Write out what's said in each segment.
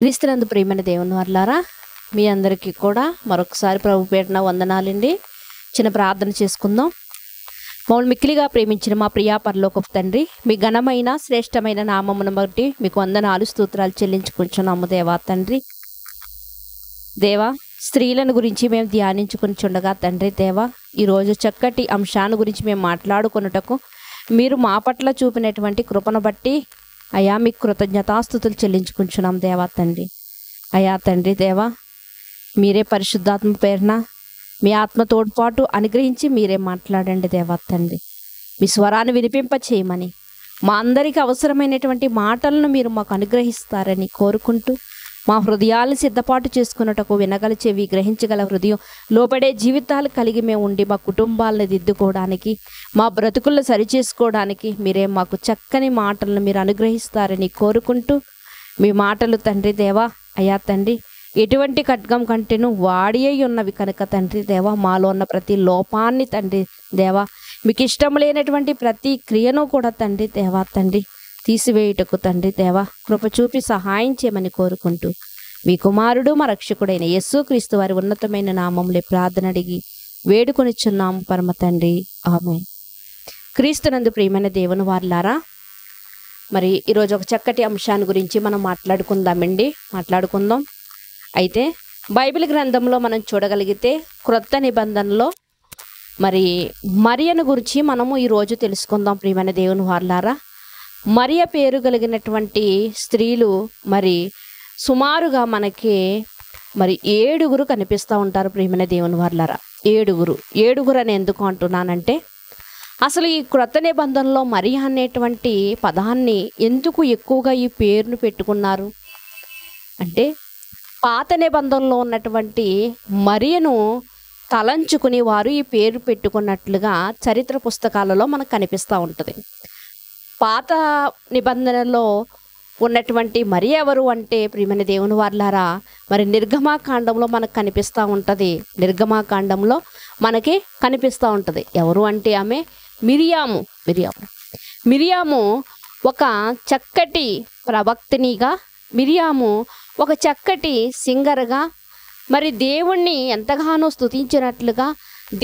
క్రీస్తునందు ప్రియమైన దేవుని వారలారా, మీ అందరికీ కూడా మరొకసారి ప్రభు పేరున వందనాలండి. చిన్న ప్రార్థన చేసుకుందాం. మమ్మల్ని మిక్కిలిగా ప్రేమించిన మా ప్రియా పరలోకపు తండ్రి, మీ ఘనమైన శ్రేష్టమైన నామమును బట్టి మీకు వందనాలు స్తోత్రాలు చెల్లించుకుంటున్నాము దేవా తండ్రి. దేవా, స్త్రీలను గురించి మేము ధ్యానించుకుంటుండగా తండ్రి దేవా, ఈరోజు చక్కటి అంశాన్ని గురించి మేము మాట్లాడుకొనుటకు మీరు మా పట్ల చూపినటువంటి కృపను బట్టి అయా మీకు కృతజ్ఞతాస్తుతులు చెల్లించుకుంటున్నాం దేవా తండ్రి. అయా తండ్రి దేవా, మీరే పరిశుద్ధాత్మ పేరున మీ ఆత్మ తోడ్పాటు అనుగ్రహించి మీరే మాట్లాడండి దేవా తండ్రి. మీ స్వరాన్ని వినిపింప చేయమని, మా అందరికీ అవసరమైనటువంటి మాటలను మీరు మాకు అనుగ్రహిస్తారని కోరుకుంటూ, మా హృదయాలను సిద్ధపాటు చేసుకున్నటకు వినగల చెవి, గ్రహించగల హృదయం, లోపడే జీవితాలు కలిగి మేము ఉండి మా కుటుంబాలను దిద్దుకోవడానికి, మా బ్రతుకులను సరిచేసుకోవడానికి మీరే మాకు చక్కని మాటలను మీరు అనుగ్రహిస్తారని కోరుకుంటూ, మీ మాటలు తండ్రి దేవా అయా తండ్రి ఎటువంటి ఖడ్గం కంటేను వాడి అయి ఉన్నవి కనుక తండ్రి దేవా, మాలో ఉన్న ప్రతి లోపాన్ని తండ్రి దేవా, మీకు ఇష్టం లేనటువంటి ప్రతి క్రియను కూడా తండ్రి దేవా తండ్రి తీసివేయుటకు తండ్రి దేవా కృప చూపి సహాయం చేయమని కోరుకుంటూ, మీ కుమారుడు మా రక్షకుడైన యేసుక్రీస్తు వారి ఉన్నతమైన నామములే ప్రార్థన అడిగి వేడుకొనిచున్నాము పరమ తండ్రి, ఆమేన్. క్రీస్తునందు ప్రియమైన దేవుని వారలారా, మరి ఈరోజు ఒక చక్కటి అంశాన్ని గురించి మనం మాట్లాడుకుందాం. అయితే బైబిల్ గ్రంథంలో మనం చూడగలిగితే క్రొత్త నిబంధనలో మరి మరియను గురించి మనము ఈరోజు తెలుసుకుందాం. ప్రియమైన దేవుని వారలారా, మరియ పేరు కలిగినటువంటి స్త్రీలు మరి సుమారుగా మనకి మరి 7 కనిపిస్తూ ఉంటారు. ప్రియమైన దేవుని వారలారా, 7 అని ఎందుకు అంటున్నానంటే, అసలు ఈ క్రొత్త నిబంధనలో మరియ అనేటువంటి పదాన్ని ఎందుకు ఎక్కువగా ఈ పేరును పెట్టుకున్నారు అంటే, పాత నిబంధనలో ఉన్నటువంటి మరియను తలంచుకుని వారు ఈ పేరు పెట్టుకున్నట్లుగా చరిత్ర పుస్తకాలలో మనకు కనిపిస్తూ ఉంటుంది. పాత నిబంధనలో ఉన్నటువంటి మరి ఎవరు అంటే ప్రియమైన దేవుని వారలారా, మరి నిర్గమాకాండంలో మనకు కనిపిస్తూ ఉంటుంది. నిర్గమాకాండంలో మనకి కనిపిస్తూ ఉంటుంది. ఎవరు అంటే ఆమె మిరియాము ఒక చక్కటి ప్రవక్తినిగా, మిరియాము ఒక చక్కటి సింగర్గా, మరి దేవుణ్ణి ఎంతగానో స్తుతించినట్లుగా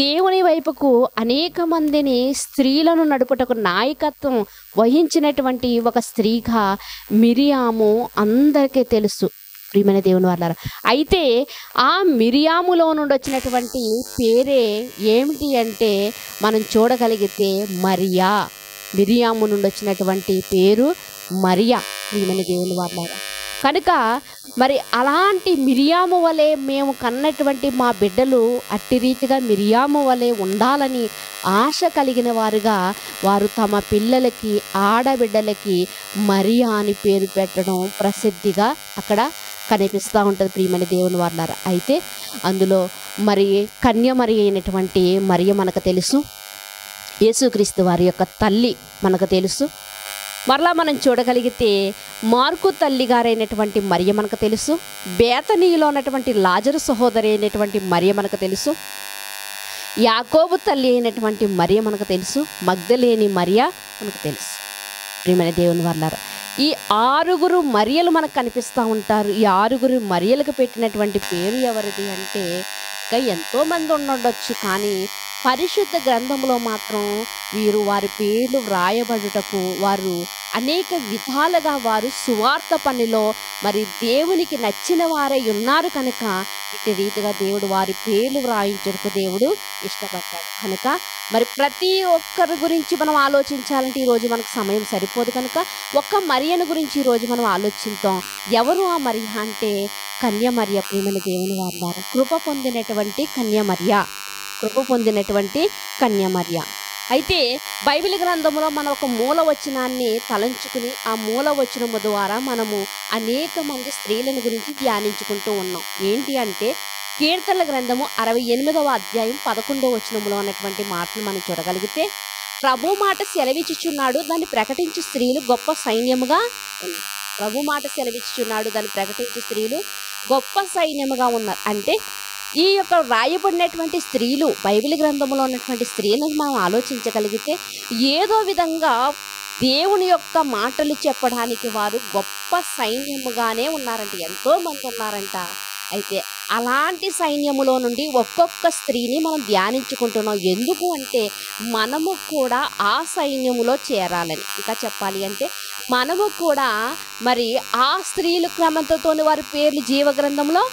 దేవుని వైపుకు అనేక మందిని స్త్రీలను నడుపుటకు నాయకత్వం వహించినటువంటి ఒక స్త్రీగా మిరియాము అందరికీ తెలుసు. ప్రియమైన దేవుని వారలారా, అయితే ఆ మిరియాములో నుండి వచ్చినటువంటి పేరే ఏమిటి అంటే మనం చూడగలిగితే మరియా. మిరియాము నుండి వచ్చినటువంటి పేరు మరియా. ప్రియమైన దేవుని వారలారా, కనుక మరి అలాంటి మిరియాము వలె మేము కన్నటువంటి మా బిడ్డలు అట్టి రీతిగా మిరియాము వలె ఉండాలని ఆశ కలిగిన వారుగా వారు తమ పిల్లలకి, ఆడబిడ్డలకి మరియా అని పేరు పెట్టడం ప్రసిద్ధిగా అక్కడ కనిపిస్తూ ఉంటుంది. ప్రియమైన దేవుని వారలారా, అయితే అందులో మరి కన్యమరి అయినటువంటి మరియ మనకు తెలుసు. యేసుక్రీస్తు వారి యొక్క తల్లి మనకు తెలుసు. మరలా మనం చూడగలిగితే మార్కు తల్లి గారైనటువంటి మరియ మనకు తెలుసు. బేతనీలో ఉన్నటువంటి లాజరు సహోదరి అయినటువంటి మరియ మనకు తెలుసు. యాకోబు తల్లి అయినటువంటి మరియ మనకు తెలుసు. మగ్దలేని మరియ మనకు తెలుసు. ప్రియమైన దేవుని వారలారా, ఈ 6 మరియలు మనకు కనిపిస్తూ ఉంటారు. ఈ 6 మరియలకు పెట్టినటువంటి పేరు ఎవరిది అంటే ఇంకా ఎంతోమంది ఉండొచ్చు, కానీ పరిశుద్ధ గ్రంథంలో మాత్రం వీరు వారి పేర్లు వ్రాయబడుటకు వారు అనేక విధాలుగా వారు సువార్త పనిలో మరి దేవునికి నచ్చిన వారై ఉన్నారు కనుక ఇటు రీతిగా దేవుడు వారి పేర్లు వ్రాయించడానికి దేవుడు ఇష్టపడ్డాడు. కనుక మరి ప్రతి ఒక్కరి గురించి మనం ఆలోచించాలంటే ఈరోజు మనకు సమయం సరిపోదు కనుక ఒక్క మరియను గురించి ఈరోజు మనం ఆలోచిద్దాం. ఎవరు ఆ మరియ అంటే కన్యమర్య. ప్రియమైన దేవుని వారలారా, కృప పొందినటువంటి కన్యమర్య. అయితే బైబిల్ గ్రంథంలో మనం ఒక మూల వచనాన్ని తలంచుకుని ఆ మూల వచనము ద్వారా మనము అనేక మంది స్త్రీలను గురించి ధ్యానించుకుంటూ ఉన్నాం. ఏంటి అంటే కీర్తనల గ్రంథము 68వ అధ్యాయం 11వ వచనంలో ఉన్నటువంటి మాటలు మనం చూడగలిగితే, ప్రభు మాట సెలవిచ్చుచున్నాడు, దాన్ని ప్రకటించు స్త్రీలు గొప్ప సైన్యముగా ఉన్నారు. ప్రభు మాట సెలవిచ్చుచున్నాడు, దాన్ని ప్రకటించు స్త్రీలు గొప్ప సైన్యముగా ఉన్నారు. అంటే ఈ యొక్క రాయబడినటువంటి స్త్రీలు, బైబిల్ గ్రంథంలో ఉన్నటువంటి స్త్రీలను మనం ఆలోచించగలిగితే ఏదో విధంగా దేవుని యొక్క మాటలు చెప్పడానికి వారు గొప్ప సైన్యముగానే ఉన్నారంట, ఎంతోమంది ఉన్నారంట. అయితే అలాంటి సైన్యములో నుండి ఒక్కొక్క స్త్రీని మనం ధ్యానించుకుంటున్నాం. ఎందుకు అంటే మనము కూడా ఆ సైన్యములో చేరాలని. ఇంకా చెప్పాలి అంటే మనము కూడా మరి ఆ స్త్రీల క్రమంతోని వారి పేర్లు జీవగ్రంథంలో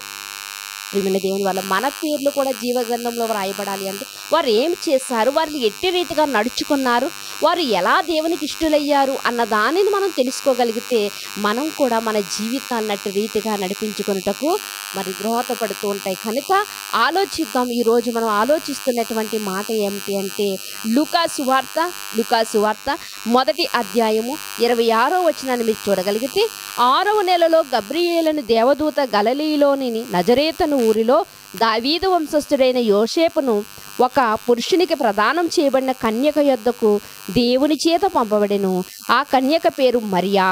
ప్రియమైన దేవుని వల్ల మన పేర్లు కూడా జీవగ్రంథంలో రాయబడాలి అంటే వారు ఏం చేశారు, వారు ఎట్టి రీతిగా నడుచుకున్నారు, వారు ఎలా దేవునికి ఇష్టలయ్యారు అన్న దానిని మనం తెలుసుకోగలిగితే మనం కూడా మన జీవితాన్ని అట్టి రీతిగా నడిపించుకున్నటకు మరి దోహదపడుతూ ఉంటాయి. కనుక ఆలోచిద్దాం. ఈరోజు మనం ఆలోచిస్తున్నటువంటి మాట ఏమిటి అంటే లూకా సువార్త 1వ అధ్యాయము 26వ వచనాన్ని మీరు చూడగలిగితే, 6వ నెలలో గబ్రియేలును దేవదూత గలిలయలోని నజరేతను ఊరిలో దావీదు వంశస్థుడైన యోసేపును ఒక పురుషునికి ప్రదానం చేయబడిన కన్యక యొద్దకు దేవుని చేత పంపబడెను. ఆ కన్యక పేరు మరియా.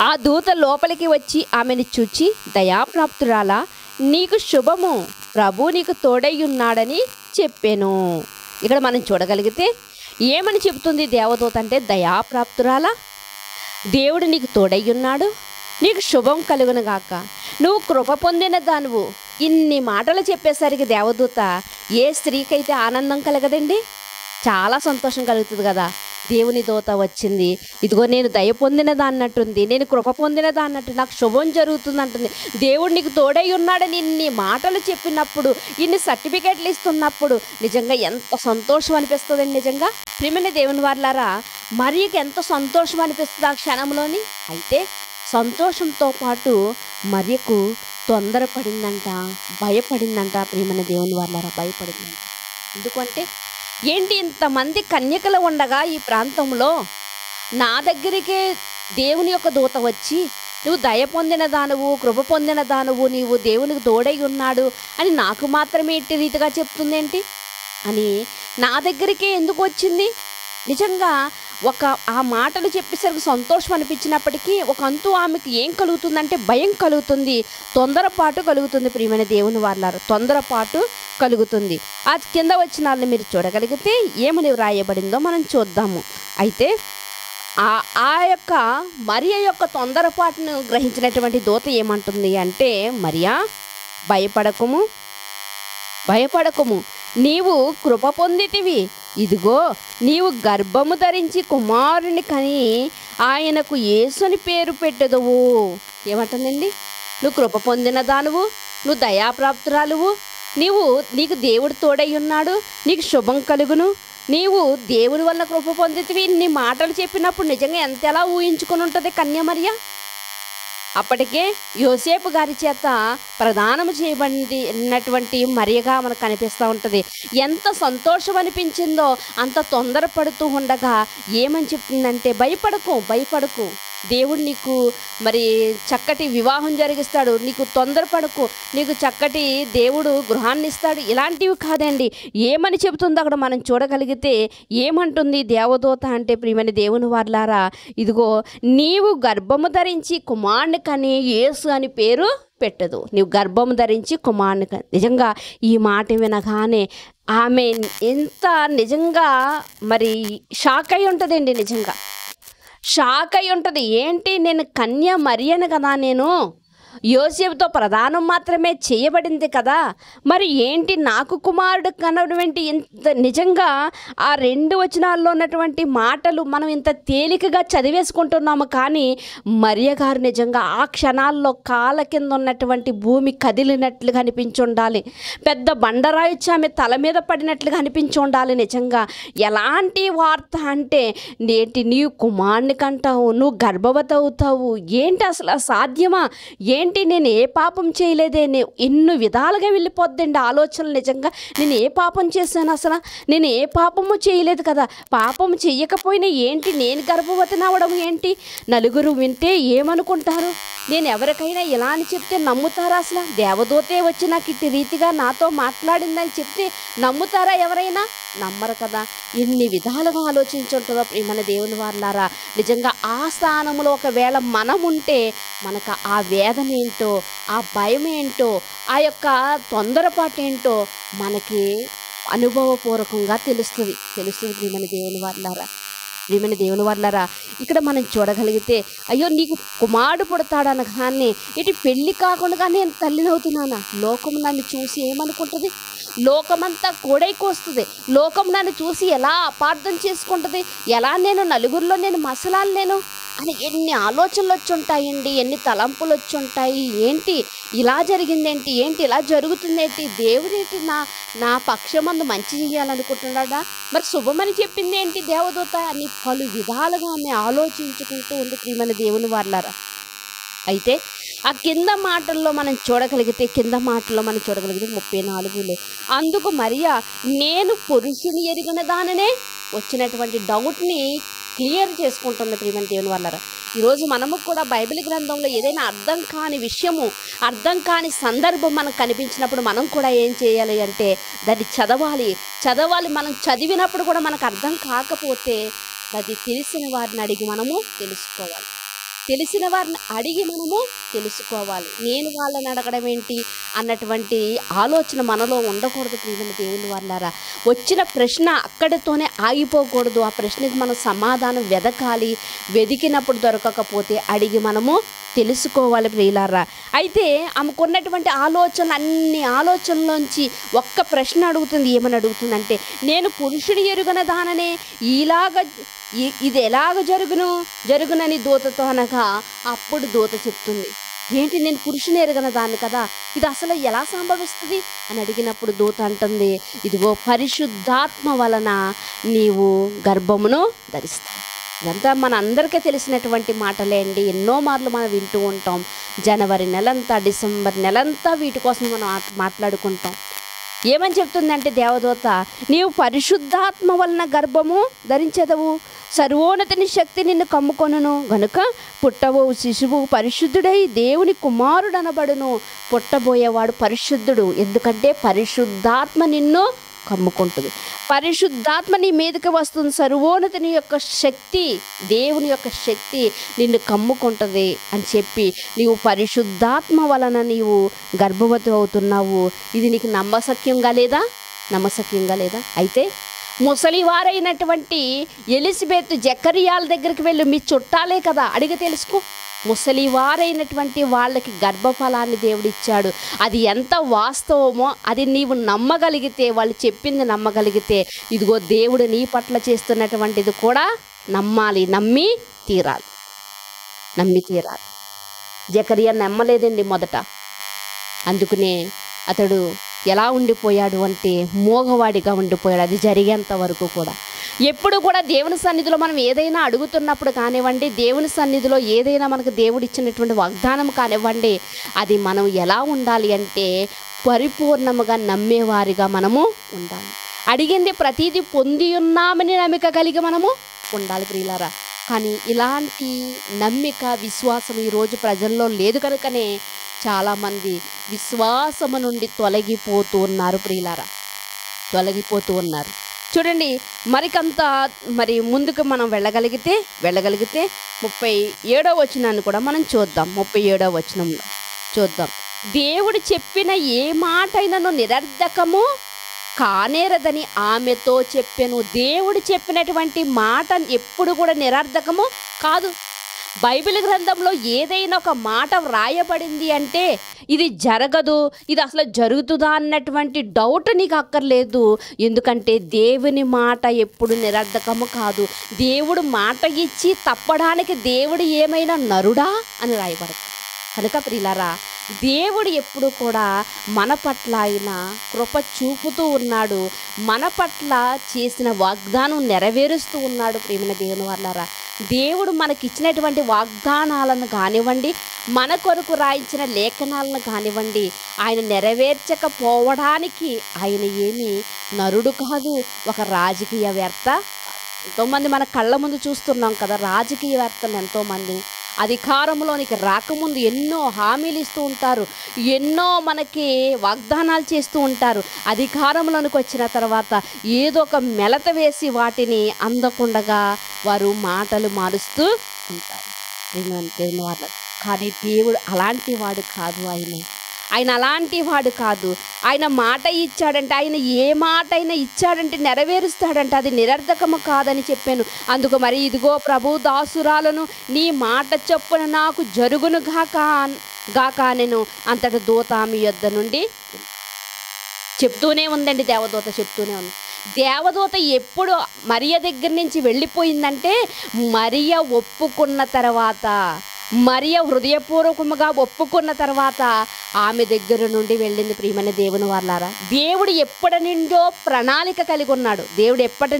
ఆ దూత లోపలికి వచ్చి ఆమెను చూచి, దయాప్రాప్తురాలా, నీకు శుభము, ప్రభు నీకు తోడై ఉన్నాడని చెప్పాను. ఇక్కడ మనం చూడగలిగితే ఏమని చెబుతుంది దేవదూత అంటే, దయాప్రాప్తురాలా, దేవుడు నీకు తోడై ఉన్నాడు, నీకు శుభం కలుగును గాక, నువ్వు కృప పొందిన దానువు. ఇన్ని మాటలు చెప్పేసరికి దేవదూత ఏ స్త్రీకైతే ఆనందం కలగదండి, చాలా సంతోషం కలుగుతుంది కదా. దేవుని దూత వచ్చింది, ఇదిగో నేను దయ పొందినదా అన్నట్టుంది, నేను కృప పొందినదా అన్నట్టు, నాకు శుభం జరుగుతుంది అంటుంది. దేవుడు నీకు తోడై ఉన్నాడని ఇన్ని మాటలు చెప్పినప్పుడు, ఇన్ని సర్టిఫికేట్లు ఇస్తున్నప్పుడు నిజంగా ఎంత సంతోషం అనిపిస్తుందండి. నిజంగా ప్రియమైన దేవుని వారలారా, మరియకి ఎంత సంతోషం అనిపిస్తుంది ఆ క్షణంలోని. అయితే సంతోషంతో పాటు మరియకు తొందరపడిందంట, భయపడిందంట. ప్రియమైన దేవుని వారలారా, భయపడిందంట. ఎందుకంటే ఏంటి, ఇంతమంది కన్యకలు ఉండగా ఈ ప్రాంతంలో నా దగ్గరికే దేవుని యొక్క దూత వచ్చి, నువ్వు దయ పొందిన దానువు, కృప పొందిన దానువు, నీవు దేవునికి తోడై ఉన్నాడు అని నాకు మాత్రమే ఇట్టి రీతిగా చెప్తుందేంటి అని నా దగ్గరికే ఎందుకు వచ్చింది? నిజంగా ఆ మాటలు చెప్పేసరికి సంతోషం అనిపించినప్పటికీ ఒక అంతు ఆమెకు ఏం కలుగుతుందంటే భయం కలుగుతుంది, తొందరపాటు కలుగుతుంది. ప్రియమైన దేవుని వారలారా, తొందరపాటు కలుగుతుంది. ఆ కింద వచ్చిన వాళ్ళని మీరు చూడగలిగితే ఏమని వ్రాయబడిందో మనం చూద్దాము. అయితే ఆ యొక్క మరియ యొక్క తొందరపాటును గ్రహించినటువంటి దూత ఏమంటుంది అంటే, మరియా భయపడకుము, నీవు కృప పొందితివి, ఇదిగో నీవు గర్భము ధరించి కుమారుని కని ఆయనకు యేసుని పేరు పెట్టెదవు. ఏమంటుందండి? నువ్వు కృప పొందిన దానువు, నువ్వు దయాప్రాప్తురాలువు, నీకు దేవుడు తోడై ఉన్నాడు, నీకు శుభం కలుగును, నీవు దేవుని వల్ల కృప పొందితివి. నీ మాటలు చెప్పినప్పుడు నిజంగా ఎలా ఊహించుకొని ఉంటుంది కన్యమర్య? అప్పటికే యోసేపు గారి చేత ప్రదానం చేయబడినటువంటి మరియగా మనకు కనిపిస్తూ ఉంటుంది. ఎంత సంతోషం అనిపించిందో అంత తొందరపడుతూ ఉండగా ఏమని చెప్తుందంటే, భయపడకు, దేవుడు నీకు మరి చక్కటి వివాహం జరిగిస్తాడు, నీకు తొందరపడకు, నీకు చక్కటి దేవుడు గృహాన్ని ఇస్తాడు. ఇలాంటివి కాదండి. ఏమని చెబుతుందో అక్కడ మనం చూడగలిగితే ఏమంటుంది దేవదూత అంటే, ప్రియమైన దేవుని వారలారా, ఇదిగో నీవు గర్భము ధరించి కుమారుని కని యేసు అని పేరు పెట్టదు. నీవు గర్భము ధరించి కుమారుని కని. నిజంగా ఈ మాట వినగానే ఆమె ఎంత నిజంగా మరి షాక్ అయి ఉంటుందండి. నిజంగా షాక్ అయి ఉంటుంది. ఏంటి, నేను కన్య మరియను కదా, నేను యోసేపుతో ప్రదానం మాత్రమే చేయబడింది కదా, మరి ఏంటి నాకు కుమారుడు కనటువంటి ఇంత నిజంగా ఆ 2 వచనాల్లో ఉన్నటువంటి మాటలు మనం ఇంత తేలికగా చదివేసుకుంటున్నాము. కానీ మరియ గారు నిజంగా ఆ క్షణాల్లో కాళ్ళ కింద ఉన్నటువంటి భూమి కదిలినట్లుగా అనిపించి ఉండాలి, పెద్ద బండరాయి ఆమె తల మీద పడినట్లుగా అనిపించి ఉండాలి. నిజంగా ఎలాంటి వార్త అంటే, ఏంటి నీవు కుమారుని కంటావు, నువ్వు గర్భవతి అవుతావు, ఏంటి అసలు సాధ్యమా, ఏంటి నేను ఏ పాపం చేయలేదే, ఎన్ని విధాలుగా వెళ్ళిపోద్దండి ఆలోచనలు. నిజంగా నేను ఏ పాపం చేశాను, అసలు నేను ఏ పాపము చేయలేదు కదా, పాపం చెయ్యకపోయినా ఏంటి నేను గర్భవతిని అవడం ఏంటి, నలుగురు వింటే ఏమనుకుంటారు, నేను ఎవరికైనా ఇలా అని చెప్తే నమ్ముతారా? అసలు దేవదూతే వచ్చి నాకు ఇట్టి రీతిగా నాతో మాట్లాడిందని చెప్తే నమ్ముతారా ఎవరైనా? నమ్మరు కదా. ఎన్ని విధాలుగా ఆలోచించుంటుందో ప్రియమైన దేవుని వారలారా. నిజంగా ఆ స్థానంలో ఒకవేళ మనం ఉంటే మనకు ఆ వేదన ఏంటో, ఆ భయం ఏంటో, ఆ యొక్క తొందరపాటు ఏంటో మనకి అనుభవపూర్వకంగా తెలుస్తుంది ప్రియమైన దేవుని వారలారా. ప్రియమైన దేవుని వారలారా, ఇక్కడ మనం చూడగలిగితే అయ్యో నీకు కుమారుడు పుడతాడు అనగానే ఇటు పెళ్ళి కాకుండా నేను తల్లినవుతున్నానా, లోకం నన్ను చూసి ఏమనుకుంటుంది, లోకమంతా కోడైకొస్తుంది, లోకం నన్ను చూసి ఎలా అపార్థం చేసుకుంటుంది, ఎలా నేను నలుగురిలో నేను మసలాలేను అని ఎన్ని ఆలోచనలు వచ్చి ఉంటాయండి, ఎన్ని తలంపులు వచ్చి ఉంటాయి. ఏంటి ఇలా జరిగిందేంటి, ఏంటి ఇలా జరుగుతుందేంటి, దేవుడేంటి నా పక్షమందు మంచి చేయాలనుకుంటున్నాడా, మరి శుభమని చెప్పింది ఏంటి దేవదూత అని పలు విధాలుగా ఆమె ఆలోచించుకుంటూ ఉంది ప్రియమైన దేవుని వారలారా. అయితే ఆ కింద మాటల్లో మనం చూడగలిగితే 34లో అందుకు మరియా నేను పురుషుని ఎరిగిన దాననే వచ్చినటువంటి డౌట్ని క్లియర్ చేసుకుంటుంది ప్రియమైన దేవుని వారలారా. ఈరోజు మనము కూడా బైబిల్ గ్రంథంలో ఏదైనా అర్థం కాని విషయము, అర్థం కాని సందర్భం మనకు కనిపించినప్పుడు మనం కూడా ఏం చేయాలి అంటే దాన్ని చదవాలి. మనం చదివినప్పుడు కూడా మనకు అర్థం కాకపోతే అది తెలిసిన వారిని అడిగి మనము తెలుసుకోవాలి. నేను వాళ్ళని అడగడం ఏంటి అన్నటువంటి ఆలోచన మనలో ఉండకూడదు ప్రియమైన దేవుని వారలారా. వచ్చిన ప్రశ్న అక్కడితోనే ఆగిపోకూడదు. ఆ ప్రశ్నకి మనం సమాధానం వెదికినప్పుడు దొరకకపోతే అడిగి మనము తెలుసుకోవాలి ప్రియులారా. అయితే ఆమెకున్నటువంటి అన్ని ఆలోచనలోంచి ఒక్క ప్రశ్న అడుగుతుంది. ఏమని అడుగుతుందంటే నేను పురుషుడు ఎరుగన దాననే ఇది ఎలాగ జరుగునని దూతతో అనగా అప్పుడు దూత చెప్తుంది, ఏంటి నేను పురుషుని ఎరగన దాన్ని కదా, ఇది అసలు ఎలా సంభవిస్తుంది అని అడిగినప్పుడు దూత అంటుంది, ఇదిగో పరిశుద్ధాత్మ వలన నీవు గర్భమును ధరిస్తావు. ఇదంతా మన అందరికీ తెలిసినటువంటి మాటలే అండి. ఎన్నో మార్లు మనం వింటూ ఉంటాం. జనవరి నెలంతా, డిసెంబర్ నెలంతా వీటి కోసం మనం మాట్లాడుకుంటాం. ఏమని చెప్తుందంటే దేవదూత, నీవు పరిశుద్ధాత్మ వలన గర్భము ధరించెదవు, సర్వోన్నతిని శక్తి నిన్ను కమ్ముకొనును గనుక పుట్టబో శిశువు పరిశుద్ధుడై దేవుని కుమారుడు అనబడును. పుట్టబోయేవాడు పరిశుద్ధుడు, ఎందుకంటే పరిశుద్ధాత్మ నిన్ను కమ్ముకుంటుంది, పరిశుద్ధాత్మ నీ మీదకి వస్తుంది, సర్వోన్నతిని యొక్క శక్తి, దేవుని యొక్క శక్తి నిన్ను కమ్ముకుంటుంది అని చెప్పి నీవు పరిశుద్ధాత్మ వలన నీవు గర్భవతి అవుతున్నావు. ఇది నీకు నమ్మశక్యంగా లేదా? అయితే ముసలివారైనటువంటి ఎలిజబెత్ జకరియాల దగ్గరికి వెళ్ళి, మీ చుట్టాలే కదా, అడిగి తెలుసుకో. ముసలివారైనటువంటి వాళ్ళకి గర్భఫలాన్ని దేవుడిచ్చాడు. అది ఎంత వాస్తవమో అది నీవు నమ్మగలిగితే, వాళ్ళు చెప్పింది నమ్మగలిగితే, ఇదిగో దేవుడు నీ పట్ల చేస్తున్నటువంటిది కూడా నమ్మి తీరాలి. జకరియా నమ్మలేదండి మొదట. అందుకనే అతడు ఎలా ఉండిపోయాడు అంటే మోగవాడిగా ఉండిపోయాడు. అది జరిగేంత వరకు కూడా ఎప్పుడు కూడా దేవుని సన్నిధిలో మనం ఏదైనా అడుగుతున్నప్పుడు కానివ్వండి, దేవుని సన్నిధిలో ఏదైనా మనకు దేవుడు ఇచ్చినటువంటి వాగ్దానం కానివ్వండి, అది మనం ఎలా ఉండాలి అంటే పరిపూర్ణముగా నమ్మేవారిగా మనము ఉండాలి. అడిగింది ప్రతిదీ పొంది ఉన్నామని నమ్మిక కలిగి మనము ఉండాలి ప్రియులారా. కానీ ఇలాంటి నమ్మిక, విశ్వాసం ఈరోజు ప్రజల్లో లేదు కనుకనే చాలామంది విశ్వాసము నుండి తొలగిపోతూ ఉన్నారు ప్రియులారా, తొలగిపోతూ ఉన్నారు. చూడండి, మరి ముందుకు మనం వెళ్ళగలిగితే 37వ వచనాన్ని కూడా మనం చూద్దాం. 37వ వచనంలో చూద్దాం, దేవుడు చెప్పిన ఏ మాట అయినను నిరర్ధకము కానేరదని ఆమెతో చెప్పెను. దేవుడు చెప్పినటువంటి మాట ఎప్పుడు కూడా నిరర్ధకము కాదు. బైబిల్ గ్రంథంలో ఏదైనా ఒక మాట వ్రాయబడింది అంటే ఇది జరగదు, ఇది అసలు జరుగుతుందా అన్నటువంటి డౌట్ నీకు అక్కర్లేదు. ఎందుకంటే దేవుని మాట ఎప్పుడు నిరర్ధకము కాదు. దేవుడు మాట ఇచ్చి తప్పడానికి దేవుడు ఏమైనా నరుడా అని రాయబడతాడు. కనుక ప్రియులారా, దేవుడు ఎప్పుడు కూడా మన పట్ల ఆయన కృప చూపుతూ ఉన్నాడు, మన పట్ల చేసిన వాగ్దానం నెరవేరుస్తూ ఉన్నాడు. ప్రియమైన దేవుని వారలారా, దేవుడు మనకిచ్చినటువంటి వాగ్దానాలను కానివ్వండి, మన కొరకు రాయించిన లేఖనాలను కానివ్వండి, ఆయన నెరవేర్చకపోవడానికి ఆయన ఏమీ నరుడు కాదు, ఒక రాజకీయవేత్త. ఎంతోమంది మన కళ్ళ ముందు చూస్తున్నాం కదా రాజకీయవేత్తలు ఎంతోమంది. అధికారంలోనికి రాకముందు ఎన్నో హామీలు ఇస్తూ ఉంటారు, ఎన్నో మనకి వాగ్దానాలు చేస్తూ ఉంటారు. అధికారంలోనికి వచ్చిన తర్వాత ఏదో ఒక మెలత వేసి వాటిని అందకుండగా వారు మాటలు మారుస్తూ ఉంటారు. దేవుని వాళ్ళ కానీ దేవుడు అలాంటి వాడు కాదు. ఆయన అలాంటి వాడు కాదు. ఆయన మాట ఇచ్చాడంటే, ఆయన ఏ మాట అయినా ఇచ్చాడంటే నెరవేరుస్తాడంటే అది నిరర్ధకము కాదని చెప్పాను. అందుకు మరి ఇదిగో ప్రభు దాసురాలను నీ మాట చొప్పున నాకు జరుగును గాక నేను అంతటి దూత ఆమె యొద్ద నుండి చెప్తూనే ఉందండి. దేవదూత చెప్తూనే ఉంది. దేవదూత ఎప్పుడు మరియ దగ్గర నుంచి వెళ్ళిపోయిందంటే, మరియ ఒప్పుకున్న తర్వాత, మరియ హృదయపూర్వకముగా ఒప్పుకున్న తర్వాత ఆమె దగ్గర నుండి వెళ్ళింది. ప్రియమైన దేవుని వాళ్ళారా, దేవుడు ఎప్పటి నుండో ప్రణాళిక కలిగి ఉన్నాడు. దేవుడు ఎప్పటి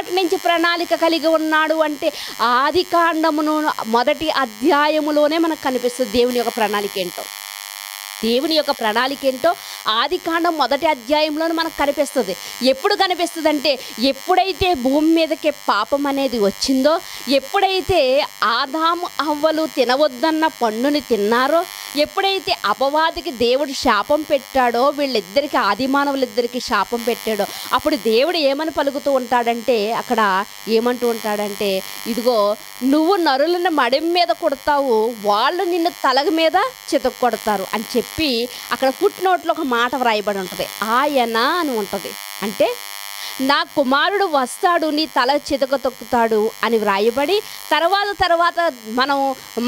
నుంచి ప్రణాళిక కలిగి ఉన్నాడు అంటే ఆది కాండమును మొదటి అధ్యాయములోనే మనకు కనిపిస్తుంది దేవుని యొక్క ప్రణాళిక ఏంటో. దేవుని యొక్క ప్రణాళిక ఏంటో ఆది కాండం మొదటి అధ్యాయంలోనే మనకు కనిపిస్తుంది. ఎప్పుడు కనిపిస్తుంది అంటే, ఎప్పుడైతే భూమి మీదకి పాపం అనేది వచ్చిందో, ఎప్పుడైతే ఆదాము హవ్వలు తినవద్దన్న పండుని తిన్నారో, ఎప్పుడైతే అపవాదికి దేవుడు శాపం పెట్టాడో, వీళ్ళిద్దరికి ఆదిమానవులిద్దరికి శాపం పెట్టాడో, అప్పుడు దేవుడు ఏమని పలుకుతూ ఉంటాడంటే, అక్కడ ఏమంటూ ఉంటాడంటే, ఇదిగో నువ్వు నరులను మడిం మీద కొడతావు, వాళ్ళు నిన్ను తల మీద చితక కొడతారు అని చెప్పి అక్కడ ఫుట్ నోట్లో ఒక మాట వ్రాయబడి ఉంటుంది. ఆయన అని ఉంటుంది. అంటే నా కుమారుడు వస్తాడు, నీ తల చితక తొక్కుతాడు అని వ్రాయబడి, తర్వాత మనం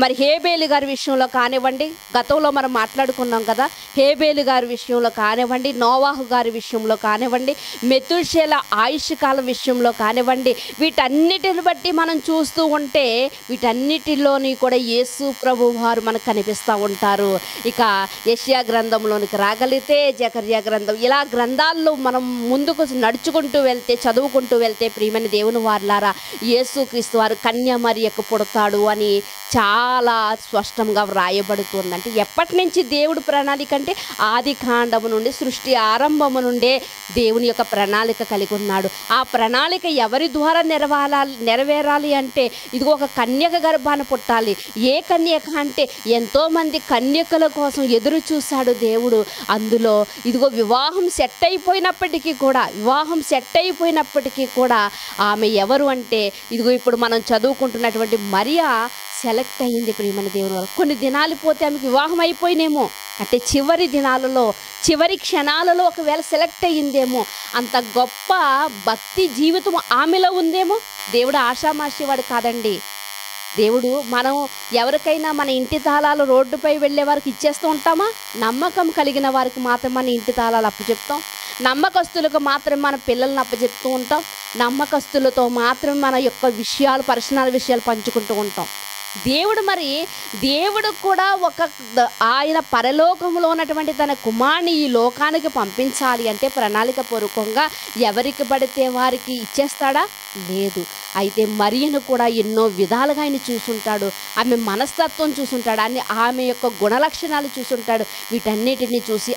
మరి హేబేలు గారి విషయంలో కానివ్వండి, గతంలో మనం మాట్లాడుకున్నాం కదా, హేబేలు గారి విషయంలో కానివ్వండి, నోవాహు గారి విషయంలో కానివ్వండి, మెతుషేల ఆయుష్ కాలం విషయంలో కానివ్వండి, వీటన్నిటిని బట్టి మనం చూస్తూ ఉంటే వీటన్నిటిలోని కూడా యేసు ప్రభు వారు మనకు కనిపిస్తూ ఉంటారు. ఇక యెషయా గ్రంథంలోనికి రాగలిగితే, జకర్యా గ్రంథం, ఇలా గ్రంథాల్లో మనం ముందుకు నడుచుకుంటూ వెళ్తే, చదువుకుంటూ వెళ్తే ప్రియమైన దేవుని వారలారా, యేసుక్రీస్తు వారు కన్య మరియకు పుడతాడు అని చాలా స్పష్టంగా వ్రాయబడుతుందంటే, ఎప్పటి నుంచి దేవుడు ప్రణాళిక అంటే ఆది కాండము నుండి, సృష్టి ఆరంభము నుండే దేవుని యొక్క ప్రణాళిక కలిగి ఉన్నాడు. ఆ ప్రణాళిక ఎవరి ద్వారా నెరవేరాలి అంటే, ఇదిగో ఒక కన్యక గర్భాన పుట్టాలి. ఏ కన్యక అంటే, ఎంతోమంది కన్యకల కోసం ఎదురు చూశాడు దేవుడు. అందులో ఇదిగో వివాహం సెట్ అయిపోయినప్పటికీ కూడా ఆమె ఎవరు అంటే, ఇదిగో ఇప్పుడు మనం చదువుకుంటున్నటువంటి మరియా సెలెక్ట్ అయ్యింది. ప్రియమైన దేవుని వల్ల కొన్ని దినాలు పోతే ఆమెకు వివాహం అయిపోయినేమో, అంటే చివరి దినాలలో, చివరి క్షణాలలో ఒకవేళ సెలెక్ట్ అయ్యిందేమో. అంత గొప్ప భక్తి జీవితం ఆమెలో ఉందేమో. దేవుడు ఆషామాషి వాడు కాదండి. దేవుడు మనం ఎవరికైనా మన ఇంటి తాళాలు రోడ్డుపై వెళ్ళే వారికి ఇచ్చేస్తూ ఉంటామా? నమ్మకం కలిగిన వారికి మాత్రం మన ఇంటి తాళాలు అప్పచెప్తాం. నమ్మకస్తులకు మాత్రం మన పిల్లల్ని అప్పచెప్తూ ఉంటాం. నమ్మకస్తులతో మాత్రం మన యొక్క విషయాలు, పర్సనల్ విషయాలు పంచుకుంటూ ఉంటాం. దేవుడు కూడా ఆయన పరలోకంలో ఉన్నటువంటి తన కుమారుని ఈ లోకానికి పంపించాలి అంటే ప్రణాళిక పూర్వకంగా ఎవరికి పడితే వారికి ఇచ్చేస్తాడా? లేదు. అయితే మరియను కూడా ఎన్నో విధాలుగా ఆయన చూసుంటాడు. ఆమె మనస్తత్వం చూసుంటాడు, ఆమె యొక్క గుణలక్షణాలు చూసుంటాడు. వీటన్నిటిని చూసి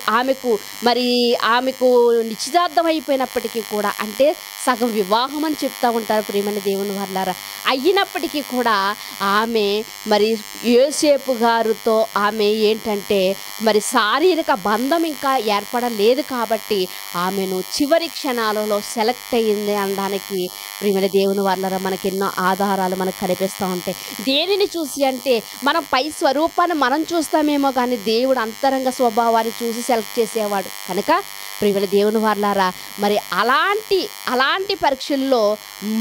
ఆమెకు నిశ్చితార్థం అయిపోయినప్పటికీ కూడా, అంటే సగం వివాహం అని చెప్తూ ఉంటారు ప్రియమైన దేవుని వాళ్ళారా, అయినప్పటికీ కూడా ఆమె మరి యోసేపు గారితో ఆమె ఏంటంటే మరి శారీరక బంధం ఇంకా ఏర్పడలేదు కాబట్టి ఆమెను చివరి క్షణాలలో సెలెక్ట్ అయ్యింది అనడానికి ప్రియమైన దేవుని వాళ్ళారా మనకి ఎన్నో ఆధారాలు మనకు కనిపిస్తూ ఉంటాయి. దేనిని చూసి అంటే, మనం పై స్వరూపాన్ని మనం చూస్తామేమో కానీ దేవుడు అంతరంగ స్వభావాన్ని చూసి సెలెక్ట్ చేసేవాడు కనుక ప్రియమైన దేవుని వాళ్ళారా, మరి అలాంటి పరీక్షల్లో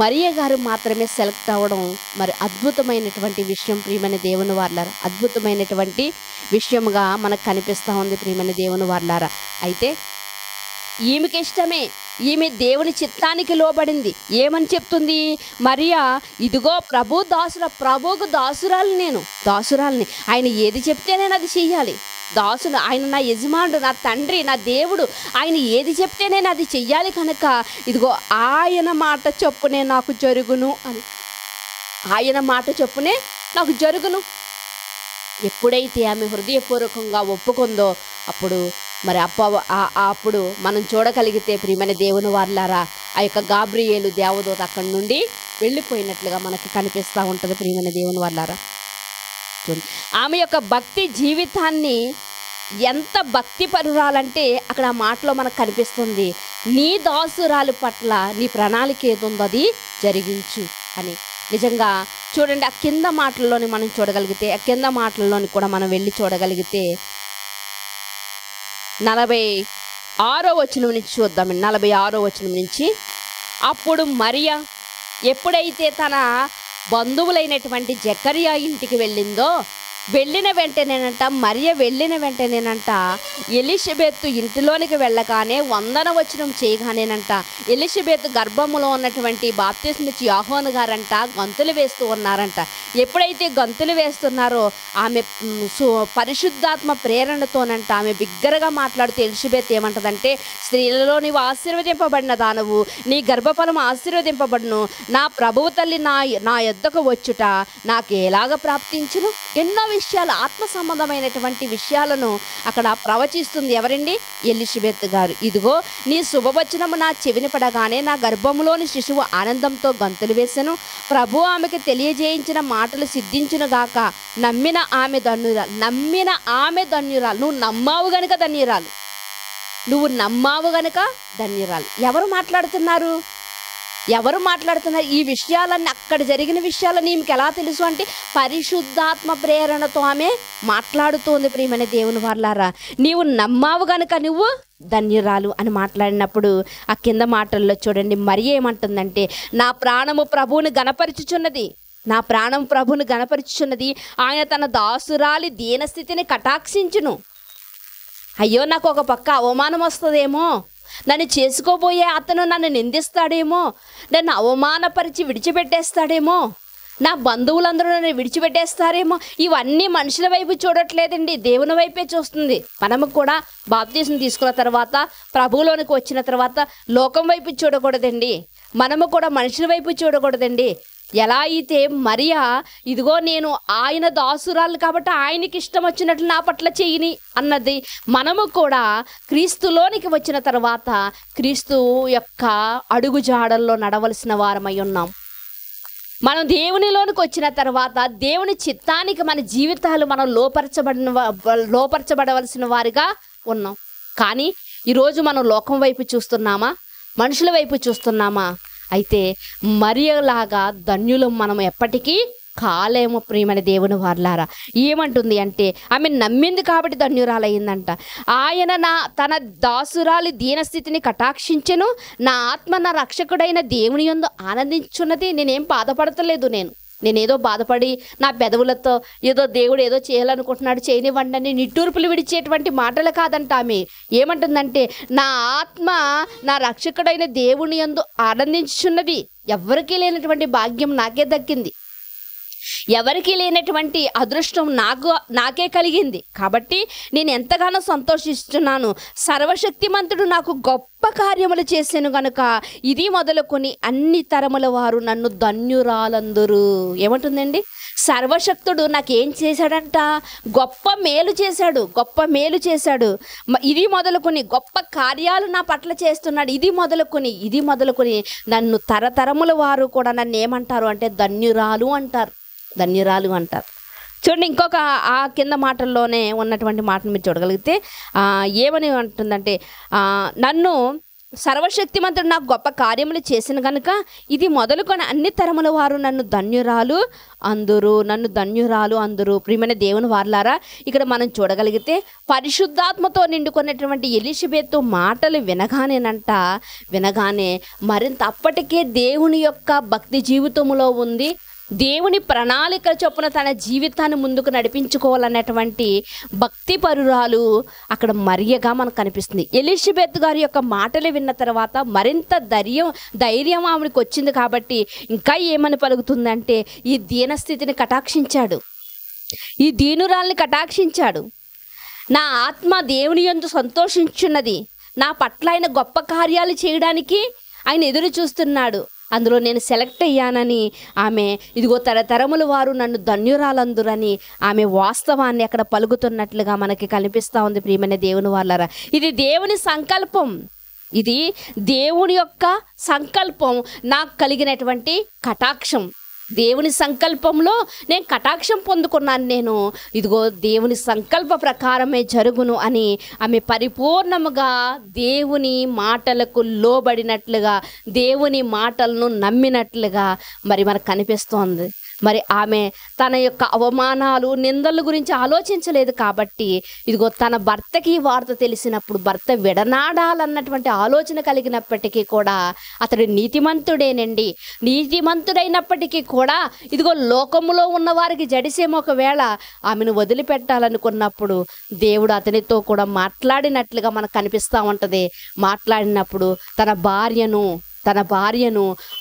మరియ గారు మాత్రమే సెలెక్ట్ అవ్వడం మరి అద్భుతమైనటువంటి విషయం ప్రియమైన దేవుని వాళ్ళారా, అద్భుతమైనటువంటి విషయంగా మనకు కనిపిస్తూ ఉంది ప్రియమైన దేవుని వాళ్ళారా. అయితే ఈమెకి ఇష్టమే, ఈమె దేవుని చిత్తానికి లోబడింది. ఏమని చెప్తుంది మరియా? ఇదిగో ప్రభువుకు దాసురాలిని, ఆయన ఏది చెప్తే నేను అది చెయ్యాలి. దాసుడు ఆయన నా యజమానుడు, నా తండ్రి, నా దేవుడు, ఆయన ఏది చెప్తే నేను అది చెయ్యాలి కనుక ఇదిగో ఆయన మాట చొప్పునే నాకు జరుగును అని, ఆయన మాట చొప్పునే నాకు జరుగును. ఎప్పుడైతే ఆమె హృదయపూర్వకంగా ఒప్పుకుందో అప్పుడు మనం చూడగలిగితే ప్రియమైన దేవుని వారలారా, ఆ యొక్క గాబ్రియేలు దేవదూత అక్కడి నుండి వెళ్ళిపోయినట్లుగా మనకి కనిపిస్తూ ఉంటుంది ప్రియమైన దేవుని వాళ్ళారా. చూడండి, ఆమె యొక్క భక్తి జీవితాన్ని ఎంత భక్తి పరురాలంటే అక్కడ ఆ మాటలో మనకు కనిపిస్తుంది, నీ దాసురాలి పట్ల నీ ప్రణాళిక ఏదుందో అది జరిగించు అని. నిజంగా చూడండి, ఆ కింద మాటల్లోని మనం చూడగలిగితే, ఆ కింద మాటల్లోని కూడా మనం వెళ్ళి చూడగలిగితే 46వ వచనం నుంచి చూద్దామండి. 46వ వచనం నుంచి, అప్పుడు మరియా ఎప్పుడైతే తన బంధువులైనటువంటి జకరియా ఇంటికి వెళ్ళిందో, వెళ్ళిన వెంటనేనంట ఎలిషబెత్ ఇంటిలోనికి వెళ్ళగానే వందన వచనం చేయగానేనంట ఎలిషబెత్ గర్భములో ఉన్నటువంటి బాప్తిస్మిచ్చి యోహాను గారంట గంతులు వేస్తూ ఉన్నారంట. ఎప్పుడైతే గంతులు వేస్తున్నారో ఆమె పరిశుద్ధాత్మ ప్రేరణతోనంట ఆమె బిగ్గరగా మాట్లాడుతూ ఎలిషబెత్ ఏమంటదంటే, స్త్రీలలో నీవు ఆశీర్వదింపబడిన దానవు, నీ గర్భఫలం ఆశీర్వదింపబడును, నా ప్రభువు తల్లి నా యొద్దకు వచ్చుట నాకు ఎలాగ ప్రాప్తించును. ఎన్నో విషయాలు, ఆత్మ సంబంధమైనటువంటి విషయాలను అక్కడ ప్రవచిస్తుంది. ఎవరండి? ఎలిషబెత్ గారు. ఇదిగో నీ శుభవచనము నా చెవిని పడగానే నా గర్భములోని శిశువు ఆనందంతో గంతులు వేసెను, ప్రభు ఆమెకు తెలియజేయించిన మాటలు సిద్ధించును గాక. నమ్మిన ఆమె ధన్యురాలు. నువ్వు నమ్మావు గనుక ధన్యురాలు. ఎవరు మాట్లాడుతున్నారు? ఈ విషయాలన్నీ, అక్కడ జరిగిన విషయాలన్నీ ఈమెకి ఎలా తెలుసు అంటే పరిశుద్ధాత్మ ప్రేరణతో ఆమె మాట్లాడుతోంది. ప్రియమైన దేవుని వాళ్ళారా, నీవు నమ్మావు గనుక నువ్వు ధన్యురాలు అని మాట్లాడినప్పుడు ఆ కింద మాటల్లో చూడండి, మరి ఏమంటుందంటే, నా ప్రాణము ప్రభువుని గణపరుచుచున్నది, ఆయన తన దాసురాలి దీనస్థితిని కటాక్షించును. అయ్యో, నాకు ఒక పక్క అవమానం వస్తుందేమో, నన్ను చేసుకోబోయే అతను నన్ను నిందిస్తాడేమో, నన్ను అవమానపరిచి విడిచిపెట్టేస్తాడేమో, నా బంధువులందరూ నన్ను విడిచిపెట్టేస్తారేమో, ఇవన్నీ మనుషుల వైపు చూడట్లేదండి, దేవుని వైపే చూస్తుంది. మనము కూడా బాప్తిసం తీసుకున్న తర్వాత, ప్రభువులోనికి వచ్చిన తర్వాత లోకం వైపు చూడకూడదండి, మనము కూడా మనుషుల వైపు చూడకూడదండి. ఎలా అయితే మరియా, ఇదిగో నేను ఆయన దాసురాలు కాబట్టి ఆయనకి ఇష్టం వచ్చినట్లు నా పట్ల చేయని అన్నది, మనము కూడా క్రీస్తులోనికి వచ్చిన తర్వాత క్రీస్తు యొక్క అడుగు జాడల్లో నడవలసిన వారమై ఉన్నాం. మనం దేవునిలోనికి వచ్చిన తర్వాత దేవుని చిత్తానికి మన జీవితాలు మనం లోపరచబడవలసిన వారిగా ఉన్నాం. కానీ ఈరోజు మనం లోకం వైపు చూస్తున్నామా, మనుషుల వైపు చూస్తున్నామా? అయితే మరియలాగా ధన్యులం మనం ఎప్పటికీ కాలేము. ప్రియమైన దేవుని వారలారా, ఏమంటుంది అంటే, ఆమె నమ్మింది కాబట్టి ధన్యురాలయ్యిందంట. ఆయన తన దాసురాలి దీనస్థితిని కటాక్షించెను, నా ఆత్మ నా రక్షకుడైన దేవుని యందు ఆనందించున్నది. నేనేం బాధపడతలేదు, నేనేదో బాధపడి నా పెదవులతో ఏదో దేవుడు ఏదో చేయాలనుకుంటున్నాడు, చేయనివ్వండి అని నిట్టూర్పులు విడిచేటువంటి మాటలు కాదంట. ఆమె ఏమంటుందంటే, నా ఆత్మ నా రక్షకుడైన దేవుని యందు ఆనందించున్నది. ఎవరికీ లేనటువంటి భాగ్యం నాకే దక్కింది, ఎవరికీ లేనటువంటి అదృష్టం నాకే కలిగింది. కాబట్టి నేను ఎంతగానో సంతోషిస్తున్నాను. సర్వశక్తిమంతుడు నాకు గొప్ప కార్యములు చేశాను గనుక ఇది మొదలుకొని అన్ని తరముల వారు నన్ను ధన్యురాలందరూ. ఏమంటుందండి? సర్వశక్తుడు నాకేం చేశాడంట? గొప్ప మేలు చేశాడు. ఇది మొదలుకొని గొప్ప కార్యాలు నా పట్ల చేస్తున్నాడు. ఇది మొదలుకొని నన్ను తరతరముల వారు కూడా నన్ను ఏమంటారు అంటే ధన్యురాలు అంటారు. చూడండి, ఇంకొక ఆ కింద మాటల్లోనే ఉన్నటువంటి మాటను మీరు చూడగలిగితే ఏమని అంటుందంటే, నన్ను సర్వశక్తిమంతుడు నాకు గొప్ప కార్యములు చేసిన కనుక ఇది మొదలుకొని అన్ని తరముల వారు నన్ను ధన్యురాలు అందరూ. ప్రియమైన దేవుని వారలారా, ఇక్కడ మనం చూడగలిగితే పరిశుద్ధాత్మతో నిండుకున్నటువంటి ఎలిషబెత్ మాటలు వినగానే మరింత అప్పటికే దేవుని యొక్క భక్తి జీవితంలో ఉంది. దేవుని ప్రణాళిక చొప్పున తన జీవితాన్ని ముందుకు నడిపించుకోవాలన్నటువంటి భక్తి పరురాలు అక్కడ మరియగా మనకు కనిపిస్తుంది. ఎలిషబెత్ గారి యొక్క మాటలు విన్న తర్వాత మరింత ధైర్యం ఆవిడకి వచ్చింది. కాబట్టి ఇంకా ఏమని పలుకుతుందంటే, ఈ దీనస్థితిని కటాక్షించాడు, ఈ దీనురాల్ని కటాక్షించాడు. నా ఆత్మ దేవుని యందు సంతోషించున్నది, నా పట్ల ఆయన గొప్ప కార్యాలు చేయడానికి ఆయన ఎదురు చూస్తున్నాడు. అందులో నేను సెలెక్ట్ అయ్యానని ఆమె, ఇదిగో తరతరముల వారు నన్ను ధన్యురాలందురని ఆమె వాస్తవాన్ని అక్కడ పలుకుతున్నట్లుగా మనకి కనిపిస్తూ ఉంది. ప్రియమైన దేవుని వాళ్ళారా, ఇది దేవుని సంకల్పం. ఇది దేవుని యొక్క సంకల్పం, నాకు కలిగినటువంటి కటాక్షం. దేవుని సంకల్పంలో నేను కటాక్షం పొందుకున్నాను. ఇదిగో దేవుని సంకల్ప ప్రకారమే జరుగును అని ఆమె పరిపూర్ణముగా దేవుని మాటలకు లోబడినట్లుగా, దేవుని మాటలను నమ్మినట్లుగా మరి మనకు కనిపిస్తోంది. మరి ఆమె తన యొక్క అవమానాలు, నిందల గురించి ఆలోచించలేదు కాబట్టి ఇదిగో తన భర్తకి ఈ వార్త తెలిసినప్పుడు భర్త విడనాడాలన్నటువంటి ఆలోచన కలిగినప్పటికీ కూడా అతడు నీతిమంతుడేనండి. నీతిమంతుడైనప్పటికీ కూడా ఇదిగో లోకములో ఉన్న వారికి జడిసేమో ఒకవేళ ఆమెను వదిలిపెట్టాలనుకున్నప్పుడు దేవుడు అతనితో కూడా మాట్లాడినట్లుగా మనకు కనిపిస్తూ ఉంటుంది. మాట్లాడినప్పుడు తన భార్యను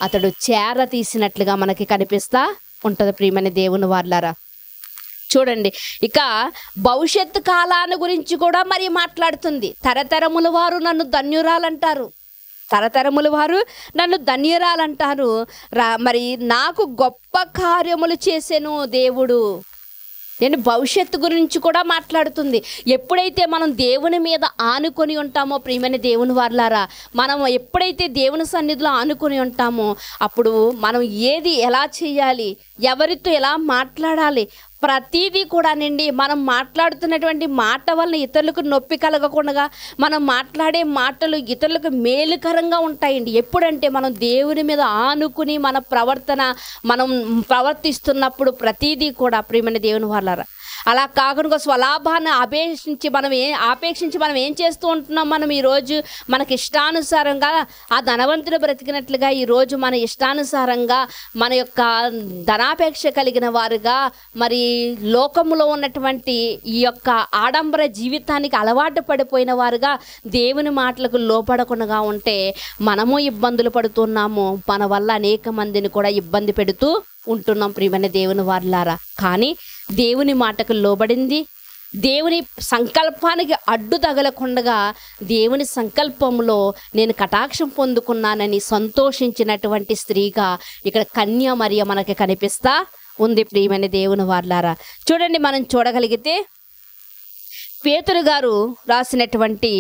అతడు చేర తీసినట్లుగా మనకి కనిపిస్తా ఉంటుంది. ప్రియమైన దేవుని వార్లారా, చూడండి, ఇక భవిష్యత్తు కాలాన్ని గురించి కూడా మరి మాట్లాడుతుంది. తరతరముల వారు నన్ను ధన్యురాలంటారు, మరి నాకు గొప్ప కార్యములు చేసెను దేవుడు. నేను భవిష్యత్తు గురించి కూడా మాట్లాడుతుంది. ఎప్పుడైతే మనం దేవుని మీద ఆనుకొని ఉంటామో ప్రియమైన దేవుని వారలారా, మనం ఎప్పుడైతే దేవుని సన్నిధిలో ఆనుకొని ఉంటామో అప్పుడు మనం ఏది ఎలా చేయాలి, ఎవరితో ఎలా మాట్లాడాలి, ప్రతిదీ కూడానండి మనం మాట్లాడుతున్నటువంటి మాట వలన ఇతరులకు నొప్పి కలగకుండా మనం మాట్లాడే మాటలు ఇతరులకు మేలుకరంగా ఉంటాయండి. ఎప్పుడంటే మనం దేవుని మీద ఆనుకుని మన మనం ప్రవర్తిస్తున్నప్పుడు ప్రతిదీ కూడా ప్రియమైన దేవుని వాళ్ళారా. అలా కాకుండా స్వలాభాన్ని ఆపేక్షించి మనం ఏం చేస్తూ ఉంటున్నాం? మనం ఈరోజు మనకి ఇష్టానుసారంగా ఆ ధనవంతుడు బ్రతికినట్లుగా ఈరోజు మన ఇష్టానుసారంగా మన యొక్క ధనాపేక్ష కలిగిన వారుగా మరి లోకములో ఉన్నటువంటి ఈ యొక్క ఆడంబర జీవితానికి అలవాటు పడిపోయిన వారుగా దేవుని మాటలకు లోపడకుండా ఉంటే మనము ఇబ్బందులు పడుతున్నాము. మన వల్ల అనేక మందిని కూడా ఇబ్బంది పెడుతూ ఉంటున్నాం ప్రియమైన దేవుని వారలారా. కానీ దేవుని మాటకు లోబడింది, దేవుని సంకల్పానికి అడ్డు తగలకుండా దేవుని సంకల్పంలో నేను కటాక్షం పొందుకున్నానని సంతోషించినటువంటి స్త్రీగా ఇక్కడ కన్య మరియ మనకి కనిపిస్తా ఉంది ప్రియమైన దేవుని వారలారా. చూడండి, మనం చూడగలిగితే పేతురు గారు రాసినటువంటి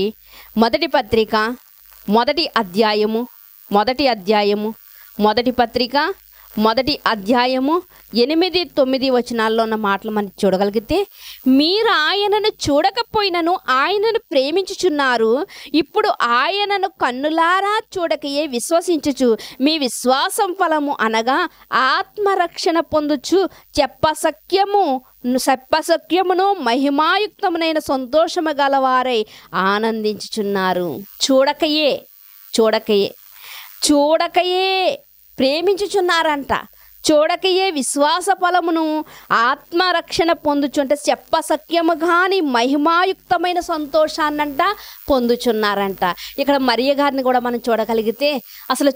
మొదటి పత్రిక మొదటి అధ్యాయము 8-9 వచనాల్లో ఉన్న మాటలు మనం చూడగలిగితే, మీరు ఆయనను చూడకపోయినను ఆయనను ప్రేమించుచున్నారు, ఇప్పుడు ఆయనను కన్నులారా చూడకయే విశ్వసించుచు మీ విశ్వాసం ఫలము అనగా ఆత్మరక్షణ పొందుచు చెప్పసఖ్యమును మహిమాయుక్తమునైన సంతోషము గలవారై ఆనందించుచున్నారు. చూడకయే ప్రేమించుచున్నారంట. చూడకయే విశ్వాస ఫలమును ఆత్మరక్షణ పొందుచుంటే చెప్పసఖ్యము కానీ మహిమాయుక్తమైన సంతోషాన్నంట పొందుచున్నారంట. ఇక్కడ మరియ గారిని కూడా మనం చూడగలిగితే అసలు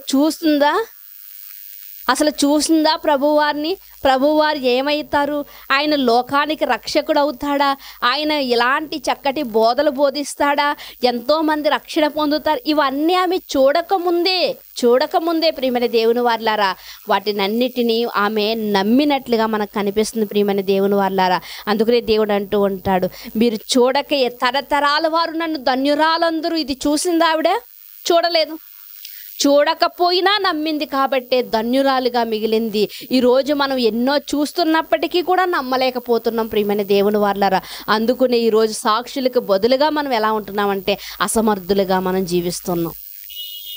చూసిందా ప్రభువారు ఏమవుతారు? ఆయన లోకానికి రక్షకుడు అవుతాడా? ఆయన ఇలాంటి చక్కటి బోధలు బోధిస్తాడా? ఎంతోమంది రక్షణ పొందుతారు? ఇవన్నీ ఆమె చూడకముందే ప్రియమైన దేవుని వారలారా వాటినన్నిటినీ ఆమె నమ్మినట్లుగా మనకు కనిపిస్తుంది ప్రియమైన దేవుని వారలారా. అందుకనే దేవుడు అంటూ ఉంటాడు, మీరు చూడకే తరతరాల వారు నన్ను ధన్యురాలందరూ. ఇది చూసింది ఆవిడ? చూడలేదు. చూడకపోయినా నమ్మింది కాబట్టే ధన్యురాలుగా మిగిలింది. ఈరోజు మనం ఎన్నో చూస్తున్నప్పటికీ కూడా నమ్మలేకపోతున్నాం ప్రియమైన దేవుని వారలారా. అందుకనే ఈరోజు సాక్షులకు బదులుగా మనం ఎలా ఉంటున్నామంటే అసమర్థులుగా మనం జీవిస్తున్నాం.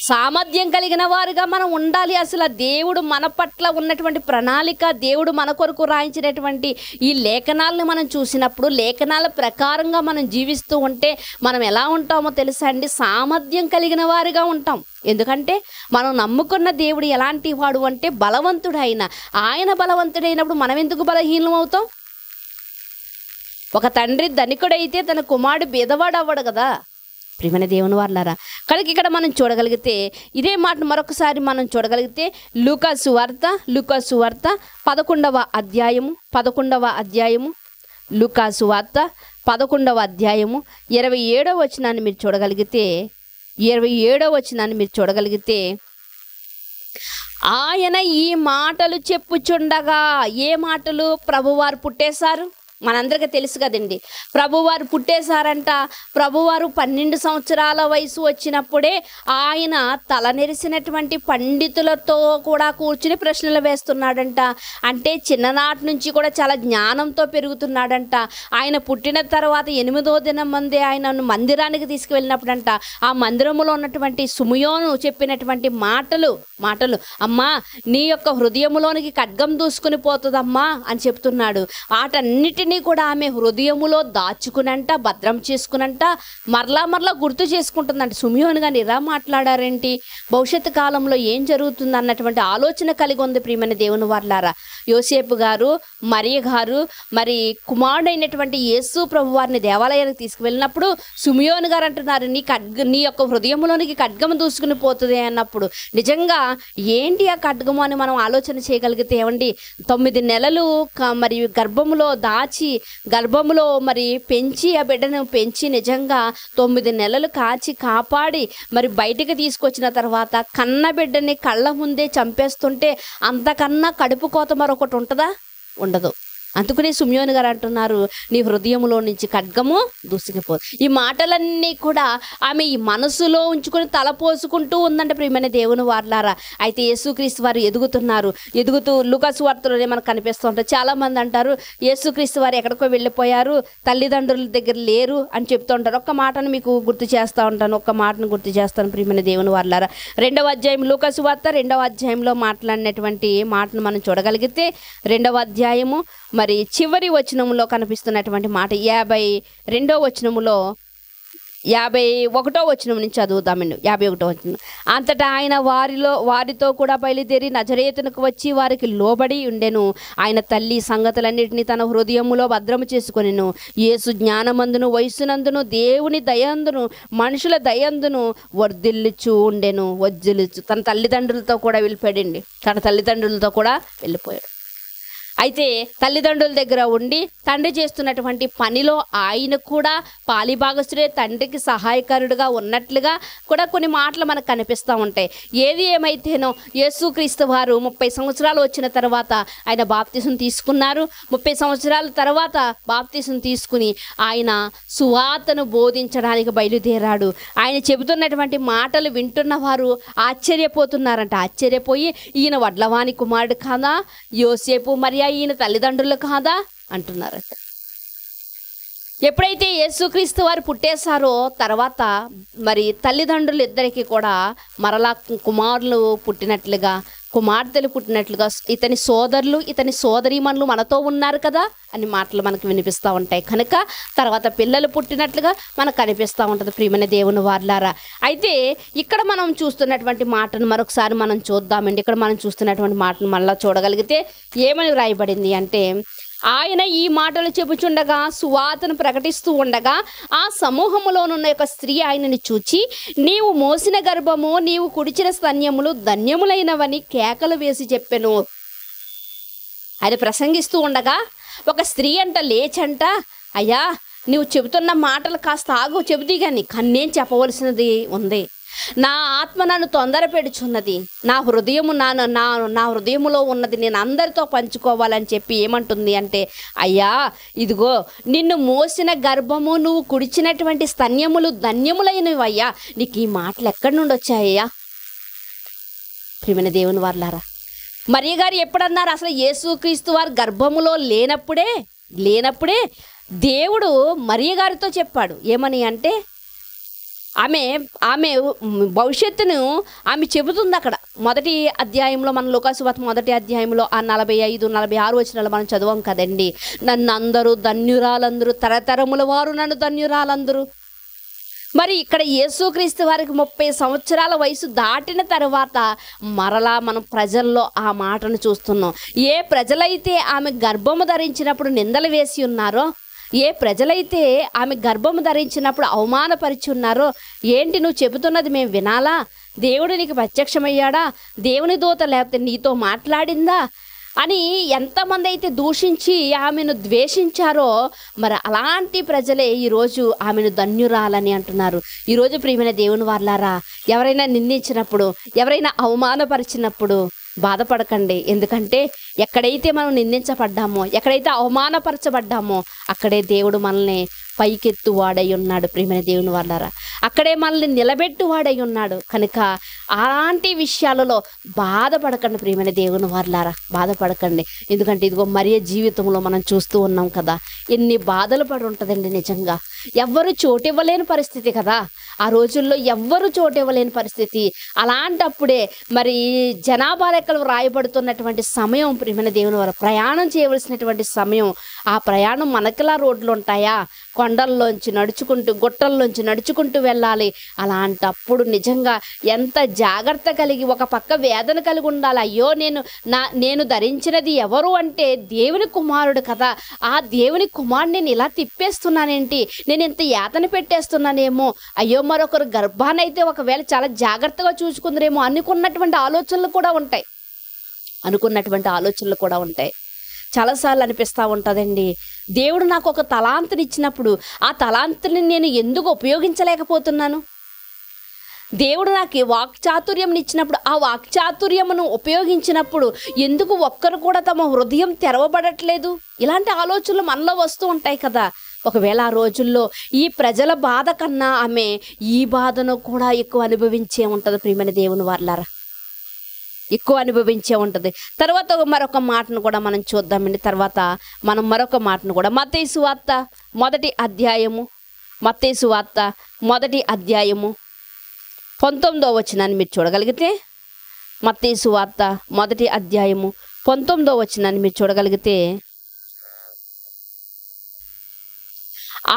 సామర్థ్యం కలిగిన వారుగా మనం ఉండాలి. అసలు దేవుడు మన పట్ల ఉన్నటువంటి ప్రణాళిక, దేవుడు మన కొరకు రాయించినటువంటి ఈ లేఖనాలను మనం చూసినప్పుడు లేఖనాల ప్రకారంగా మనం జీవిస్తూ ఉంటే మనం ఎలా ఉంటామో తెలుసా అండి? సామర్థ్యం కలిగిన వారుగా ఉంటాం. ఎందుకంటే మనం నమ్ముకున్న దేవుడు ఎలాంటి వాడు అంటే బలవంతుడైన ఆయన బలవంతుడైనప్పుడు మనం ఎందుకు బలహీనం అవుతాం? ఒక తండ్రి ధనికుడైతే తన కుమారుడు బీదవాడు అవ్వడు కదా ప్రియమైన దేవుని వారలారా. కనుక ఇక్కడ మనం చూడగలిగితే ఇదే మాట మరొకసారి మనం చూడగలిగితే లూకా సువార్త 11వ అధ్యాయము లూకా సువార్త 11వ అధ్యాయము 27వ వచనాన్ని మీరు చూడగలిగితే 27వ వచనాన్ని మీరు చూడగలిగితే ఆయన ఈ మాటలు చెప్పుచుండగా, ఏ మాటలు? ప్రభువారు పుట్టేశారు. మనందరికీ తెలుసు కదండి. ప్రభువారు పుట్టేశారంట. ప్రభువారు 12 సంవత్సరాల వయసు వచ్చినప్పుడే ఆయన తలనెరిసినటువంటి పండితులతో కూడా కూర్చుని ప్రశ్నలు వేస్తున్నాడంట. అంటే చిన్ననాటి నుంచి కూడా చాలా జ్ఞానంతో పెరుగుతున్నాడంట. ఆయన పుట్టిన తర్వాత 8వ దినం మందే ఆయనను మందిరానికి తీసుకువెళ్ళినప్పుడంట ఆ మందిరంలో ఉన్నటువంటి సుమయోను చెప్పినటువంటి మాటలు అమ్మా నీ యొక్క హృదయంలోనికి ఖడ్గం దూసుకుని పోతుందమ్మా అని చెప్తున్నాడు. వాటన్నిటినీ కూడా ఆమె హృదయములో దాచుకునంట, భద్రం చేసుకునంట, మరలా గుర్తు చేసుకుంటుందంట. సుమయోను గారు ఇలా మాట్లాడారేంటి, భవిష్యత్తు కాలంలో ఏం జరుగుతుంది అన్నటువంటి ఆలోచన కలిగి ఉంది ప్రియమైన దేవుని వారలారా. యోసేపు గారు, మరియ గారు మరి కుమారుడైనటువంటి యేసు ప్రభు వారిని దేవాలయానికి తీసుకువెళ్ళినప్పుడు సుమయోను గారు అంటున్నారు, నీ యొక్క హృదయంలోనికి ఖడ్గము దూసుకుని పోతుంది అన్నప్పుడు నిజంగా ఏంటి ఆ ఖడ్గము అని మనం ఆలోచన చేయగలిగితే ఏమండి, 9 నెలలు మరి గర్భములో దాచి గర్భములో మరి పెంచి ఆ బిడ్డను పెంచి నిజంగా 9 నెలలు కాపాడి మరి బయటికి తీసుకొచ్చిన తర్వాత కన్న బిడ్డని కళ్ళ ముందే చంపేస్తుంటే అంతకన్నా కడుపు కోత మరొకటి ఉంటుందా? ఉండదు. అందుకనే సుమయోను గారు అంటున్నారు, నీ హృదయంలో నుంచి ఖడ్గము దూసుకుపోదు. ఈ మాటలన్నీ కూడా ఆమె ఈ మనసులో ఉంచుకొని తలపోసుకుంటూ ఉందంటే ప్రియమైన దేవుని వారలారా. అయితే యేసుక్రీస్తు వారు ఎదుగుతూ లూకాసు వార్తలోనే మనకు కనిపిస్తూ ఉంటారు. చాలామంది అంటారు యేసుక్రీస్తు వారు ఎక్కడికో వెళ్ళిపోయారు, తల్లిదండ్రుల దగ్గర లేరు అని చెప్తూ ఉంటారు. ఒక్క మాటను మీకు గుర్తు చేస్తాను ప్రియమైన దేవుని వారలారా. 2వ అధ్యాయం లూకాసు వార్త 2వ అధ్యాయంలో మాట్లాడినటువంటి మాటను మనం చూడగలిగితే 2వ అధ్యాయము మరి చివరి వచనంలో కనిపిస్తున్నటువంటి మాట 52వ వచనములో 51వ వచనం నుంచి చదువుదామండి. 51వ వచనం. అంతటా ఆయన వారితో కూడా బయలుదేరి నజరేతునకు వచ్చి వారికి లోబడి ఉండెను. ఆయన తల్లి సంగతులన్నిటినీ తన హృదయములో భద్రము చేసుకొనెను. యేసు జ్ఞానమందును వయస్సునందును దేవుని దయందును మనుషుల దయందును వర్ధిల్లుచూ ఉండెను. తన తల్లిదండ్రులతో కూడా వెళ్ళిపోయాడు. అయితే తల్లిదండ్రుల దగ్గర ఉండి తండ్రి చేస్తున్నటువంటి పనిలో ఆయన కూడా పాలిభాగస్తుడే, తండ్రికి సహాయకారుడుగా ఉన్నట్లుగా కూడా కొన్ని మాటలు మనకు కనిపిస్తూ ఉంటాయి. ఏది ఏమైతేనో యేసుక్రీస్తు వారు 30 సంవత్సరాలు వచ్చిన తర్వాత ఆయన బాప్తిసం తీసుకున్నారు. 30 సంవత్సరాల తర్వాత బాప్తిసం తీసుకుని ఆయన సువార్తను బోధించడానికి బయలుదేరాడు. ఆయన చెబుతున్నటువంటి మాటలు వింటున్న వారు ఆశ్చర్యపోతున్నారంట. ఆశ్చర్యపోయి ఈయన వడ్లవాని కుమారుడు కాదా, యోసేపు మరియ ఈయన తల్లిదండ్రులు కాదా అంటున్నారట. ఎప్పుడైతే యేసుక్రీస్తు వారు పుట్టేశారో తర్వాత మరి తల్లిదండ్రులు ఇద్దరికి కూడా మరలా కుమార్తెలు పుట్టినట్లుగా ఇతని సోదరులు ఇతని సోదరీమణులు మనతో ఉన్నారు కదా అని మాటలు మనకు వినిపిస్తూ ఉంటాయి. కనుక తర్వాత పిల్లలు పుట్టినట్లుగా మనకు కనిపిస్తూ ఉంటుంది ప్రియమైన దేవుని వారలారా. అయితే ఇక్కడ మనం చూస్తున్నటువంటి మాటను మరొకసారి మనం చూద్దామండి. ఇక్కడ మనం చూస్తున్నటువంటి మాటను మళ్ళీ చూడగలిగితే ఏమని వ్రాయబడింది అంటే, ఆయన ఈ మాటలు చెప్పుచుండగా సువార్తను ప్రకటిస్తూ ఉండగా ఆ సమూహములోనున్న ఒక స్త్రీ ఆయనని చూచి, నీవు మోసిన గర్భము నీవు కుడిచిన స్తన్యములు ధన్యములైనవని కేకలు వేసి చెప్పెను. ఆయన ప్రసంగిస్తూ ఉండగా ఒక స్త్రీ అంట లేచంట, అయ్యా నువ్వు చెబుతున్న మాటలు కాస్త ఆగు, చెబుతీ కానీ కన్నేం చెప్పవలసినది ఉంది. నా ఆత్మ నన్ను తొందర పెడుచున్నది, నా హృదయములో ఉన్నది నేను అందరితో పంచుకోవాలని చెప్పి ఏమంటుంది అంటే, అయ్యా ఇదిగో నిన్ను మోసిన గర్భము నువ్వు కుడిచినటువంటి స్తన్యములు ధన్యములైనవి అయ్యా. నీకు ఈ మాటలు ఎక్కడి నుండి వచ్చాయ్యా? ప్రియమైన దేవుని వారలారా, మరియ గారు ఎప్పుడన్నారు? అసలు యేసుక్రీస్తు వారు గర్భములో లేనప్పుడే దేవుడు మరియ గారితో చెప్పాడు. ఏమని అంటే, ఆమె భవిష్యత్తును ఆమె చెబుతుంది. అక్కడ 1వ అధ్యాయంలో మన లూకాసు వార్త 1వ అధ్యాయంలో ఆ 45-46 వచనాలు మనం చదవం కదండి. నన్ను అందరూ ధన్యురాలందరూ, తరతరముల వారు నన్ను ధన్యురాలందరూ. మరి ఇక్కడ యేసుక్రీస్తు వారికి 30 సంవత్సరాల వయసు దాటిన తర్వాత మరలా మనం ప్రజల్లో ఆ మాటను చూస్తున్నాం. ఏ ప్రజలైతే ఆమె గర్భము ధరించినప్పుడు నిందలు వేసి ఉన్నారో, ఏ ప్రజలైతే ఆమె గర్భము ధరించినప్పుడు అవమానపరిచి ఉన్నారో, ఏంటి నువ్వు చెబుతున్నది మేము వినాలా? దేవుడు నీకు ప్రత్యక్షమయ్యాడా? దేవుని దూత లేకపోతే నీతో మాట్లాడిందా అని ఎంతమంది అయితే దూషించి ఆమెను ద్వేషించారో, మరి అలాంటి ప్రజలే ఈరోజు ఆమెను ధన్యురాలని అంటున్నారు. ఈరోజు ప్రియమైన దేవుని వారలారా, ఎవరైనా నిందించినప్పుడు, ఎవరైనా అవమానపరిచినప్పుడు బాధపడకండి. ఎందుకంటే ఎక్కడైతే మనం నిందించబడ్డామో, ఎక్కడైతే అవమానపరచబడ్డామో అక్కడే దేవుడు మనల్ని పైకెత్తువాడై ఉన్నాడు. ప్రియమైన దేవుని వాళ్ళారా, అక్కడే మనల్ని నిలబెట్టువాడై ఉన్నాడు. కనుక అలాంటి విషయాలలో బాధపడకండి. ప్రియమైన దేవుని వాళ్ళారా, బాధపడకండి. ఎందుకంటే ఇదిగో మరియ జీవితంలో మనం చూస్తూ ఉన్నాం కదా, ఎన్ని బాధలు పడి ఉంటుందండి. నిజంగా ఎవ్వరు చోటివ్వలేని పరిస్థితి కదా ఆ రోజుల్లో, ఎవ్వరు చోటివ్వలేని పరిస్థితి. అలాంటప్పుడే మరి జనాభా లెక్కలు రాయబడుతున్నటువంటి సమయం, ప్రియమైన దేవుని వారు ప్రయాణం చేయవలసినటువంటి సమయం. ఆ ప్రయాణం మనకిలా రోడ్లు ఉంటాయా? కొండల్లోంచి నడుచుకుంటూ, గుట్టల్లోంచి నడుచుకుంటూ వెళ్ళాలి. అలాంటప్పుడు నిజంగా ఎంత జాగ్రత్త కలిగి, ఒక పక్క వేదన కలిగి ఉండాలి. అయ్యో నేను ధరించినది ఎవరు అంటే దేవుని కుమారుడు కదా, ఆ దేవుని కుమారుడిని నేను ఇలా తిప్పేస్తున్నానేంటి, నేను ఇంత యాతన పెట్టేస్తున్నానేమో, అయ్యో మరొకరు గర్భాన్నైతే ఒకవేళ చాలా జాగ్రత్తగా చూసుకుందరేమో అనుకున్నటువంటి ఆలోచనలు కూడా ఉంటాయి. చాలాసార్లు అనిపిస్తూ ఉంటుందండి, దేవుడు నాకు ఒక తలాంతుని ఇచ్చినప్పుడు ఆ తలాంతుని నేను ఎందుకు ఉపయోగించలేకపోతున్నాను? దేవుడు నాకు వాక్చాతుర్యం ఇచ్చినప్పుడు ఆ వాక్చాతుర్యమును ఉపయోగించినప్పుడు ఎందుకు ఒక్కరు కూడా తమ హృదయం తెరవబడట్లేదు? ఇలాంటి ఆలోచనలు మనలో వస్తూ ఉంటాయి కదా. ఒకవేళ ఆ రోజుల్లో ఈ ప్రజల బాధ కన్నా ఆమె ఈ బాధను కూడా ఎక్కువ అనుభవించే ఉంటుంది. ప్రియమైన దేవుని వాళ్ళారా, ఎక్కువ అనుభవించే ఉంటుంది. తర్వాత మరొక మాటను కూడా మనం చూద్దామండి. తర్వాత మనం మరొక మాటను కూడా మత్తయి సువార్త మొదటి అధ్యాయము 19వ వచనాన్ని మీరు చూడగలిగితే, మత్తయి సువార్త మొదటి అధ్యాయము 19వ వచనాన్ని మీరు చూడగలిగితే,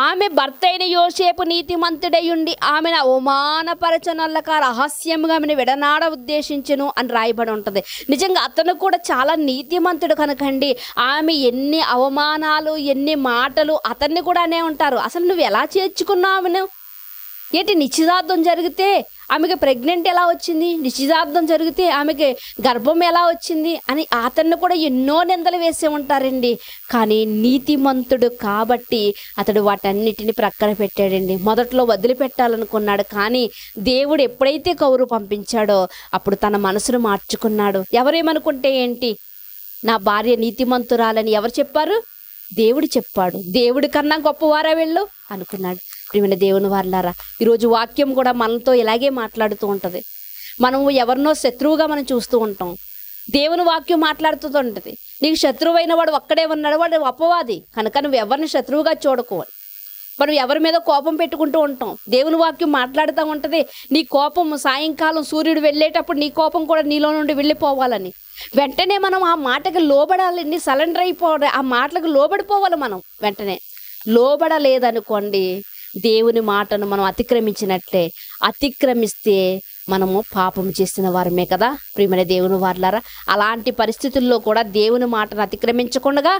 ఆమె భర్త అయిన యోసేపు నీతిమంతుడయుండి ఆమెను అవమానపరచనొల్లక రహస్యముగా ఆమెను విడనాడ ఉద్దేశించును అని రాయబడి ఉంటుంది. నిజంగా అతను కూడా చాలా నీతిమంతుడు కనుకండి, ఆమె ఎన్ని అవమానాలు, ఎన్ని మాటలు అతన్ని కూడా అనే ఉంటారు. అసలు నువ్వు ఎలా చేర్చుకున్నావు ఆమెను? ఏంటి నిశ్చితార్థం జరిగితే ఆమెకి ప్రెగ్నెంట్ ఎలా వచ్చింది, నిశ్చితార్థం జరిగితే ఆమెకి గర్భం ఎలా వచ్చింది అని అతన్ని కూడా ఎన్నో నిందలు వేసే ఉంటారండి. కానీ నీతిమంతుడు కాబట్టి అతడు వాటన్నిటిని ప్రక్కన పెట్టాడండి. మొదట్లో వదిలిపెట్టాలనుకున్నాడు, కానీ దేవుడు ఎప్పుడైతే కౌరు పంపించాడో అప్పుడు తన మనసును మార్చుకున్నాడు. ఎవరేమనుకుంటే ఏంటి, నా భార్య నీతిమంతురాలని ఎవరు చెప్పారు? దేవుడు చెప్పాడు. దేవుడి కన్నా గొప్పవారా వెళ్ళు అనుకున్నాడు. ప్రియమైన దేవుని వాళ్ళారా, ఈరోజు వాక్యం కూడా మనతో ఇలాగే మాట్లాడుతూ ఉంటుంది. మనము ఎవరినో శత్రువుగా మనం చూస్తూ ఉంటాం, దేవుని వాక్యం మాట్లాడుతూ ఉంటుంది. నీకు శత్రువైన వాడు ఒక్కడే ఉన్నాడు, వాడు అపవాది కనుక నువ్వు ఎవరిని శత్రువుగా చూడకు. మనం ఎవరి మీద కోపం పెట్టుకుంటూ ఉంటాం, దేవుని వాక్యం మాట్లాడుతూ ఉంటుంది. నీ కోపం సాయంకాలం సూర్యుడు వెళ్ళేటప్పుడు నీ కోపం కూడా నీలో నుండి వెళ్ళిపోవాలని. వెంటనే మనం ఆ మాటకి లోబడాలని, సరెండర్ అయిపోవాలి, ఆ మాటలకు లోబడిపోవాలి. మనం వెంటనే లోబడలేదనుకోండి, దేవుని మాటను మనం అతిక్రమిస్తే మనము పాపం చేసిన వారమే కదా. ప్రియమైన దేవుని వారలారా, అలాంటి పరిస్థితుల్లో కూడా దేవుని మాటను అతిక్రమించకుండా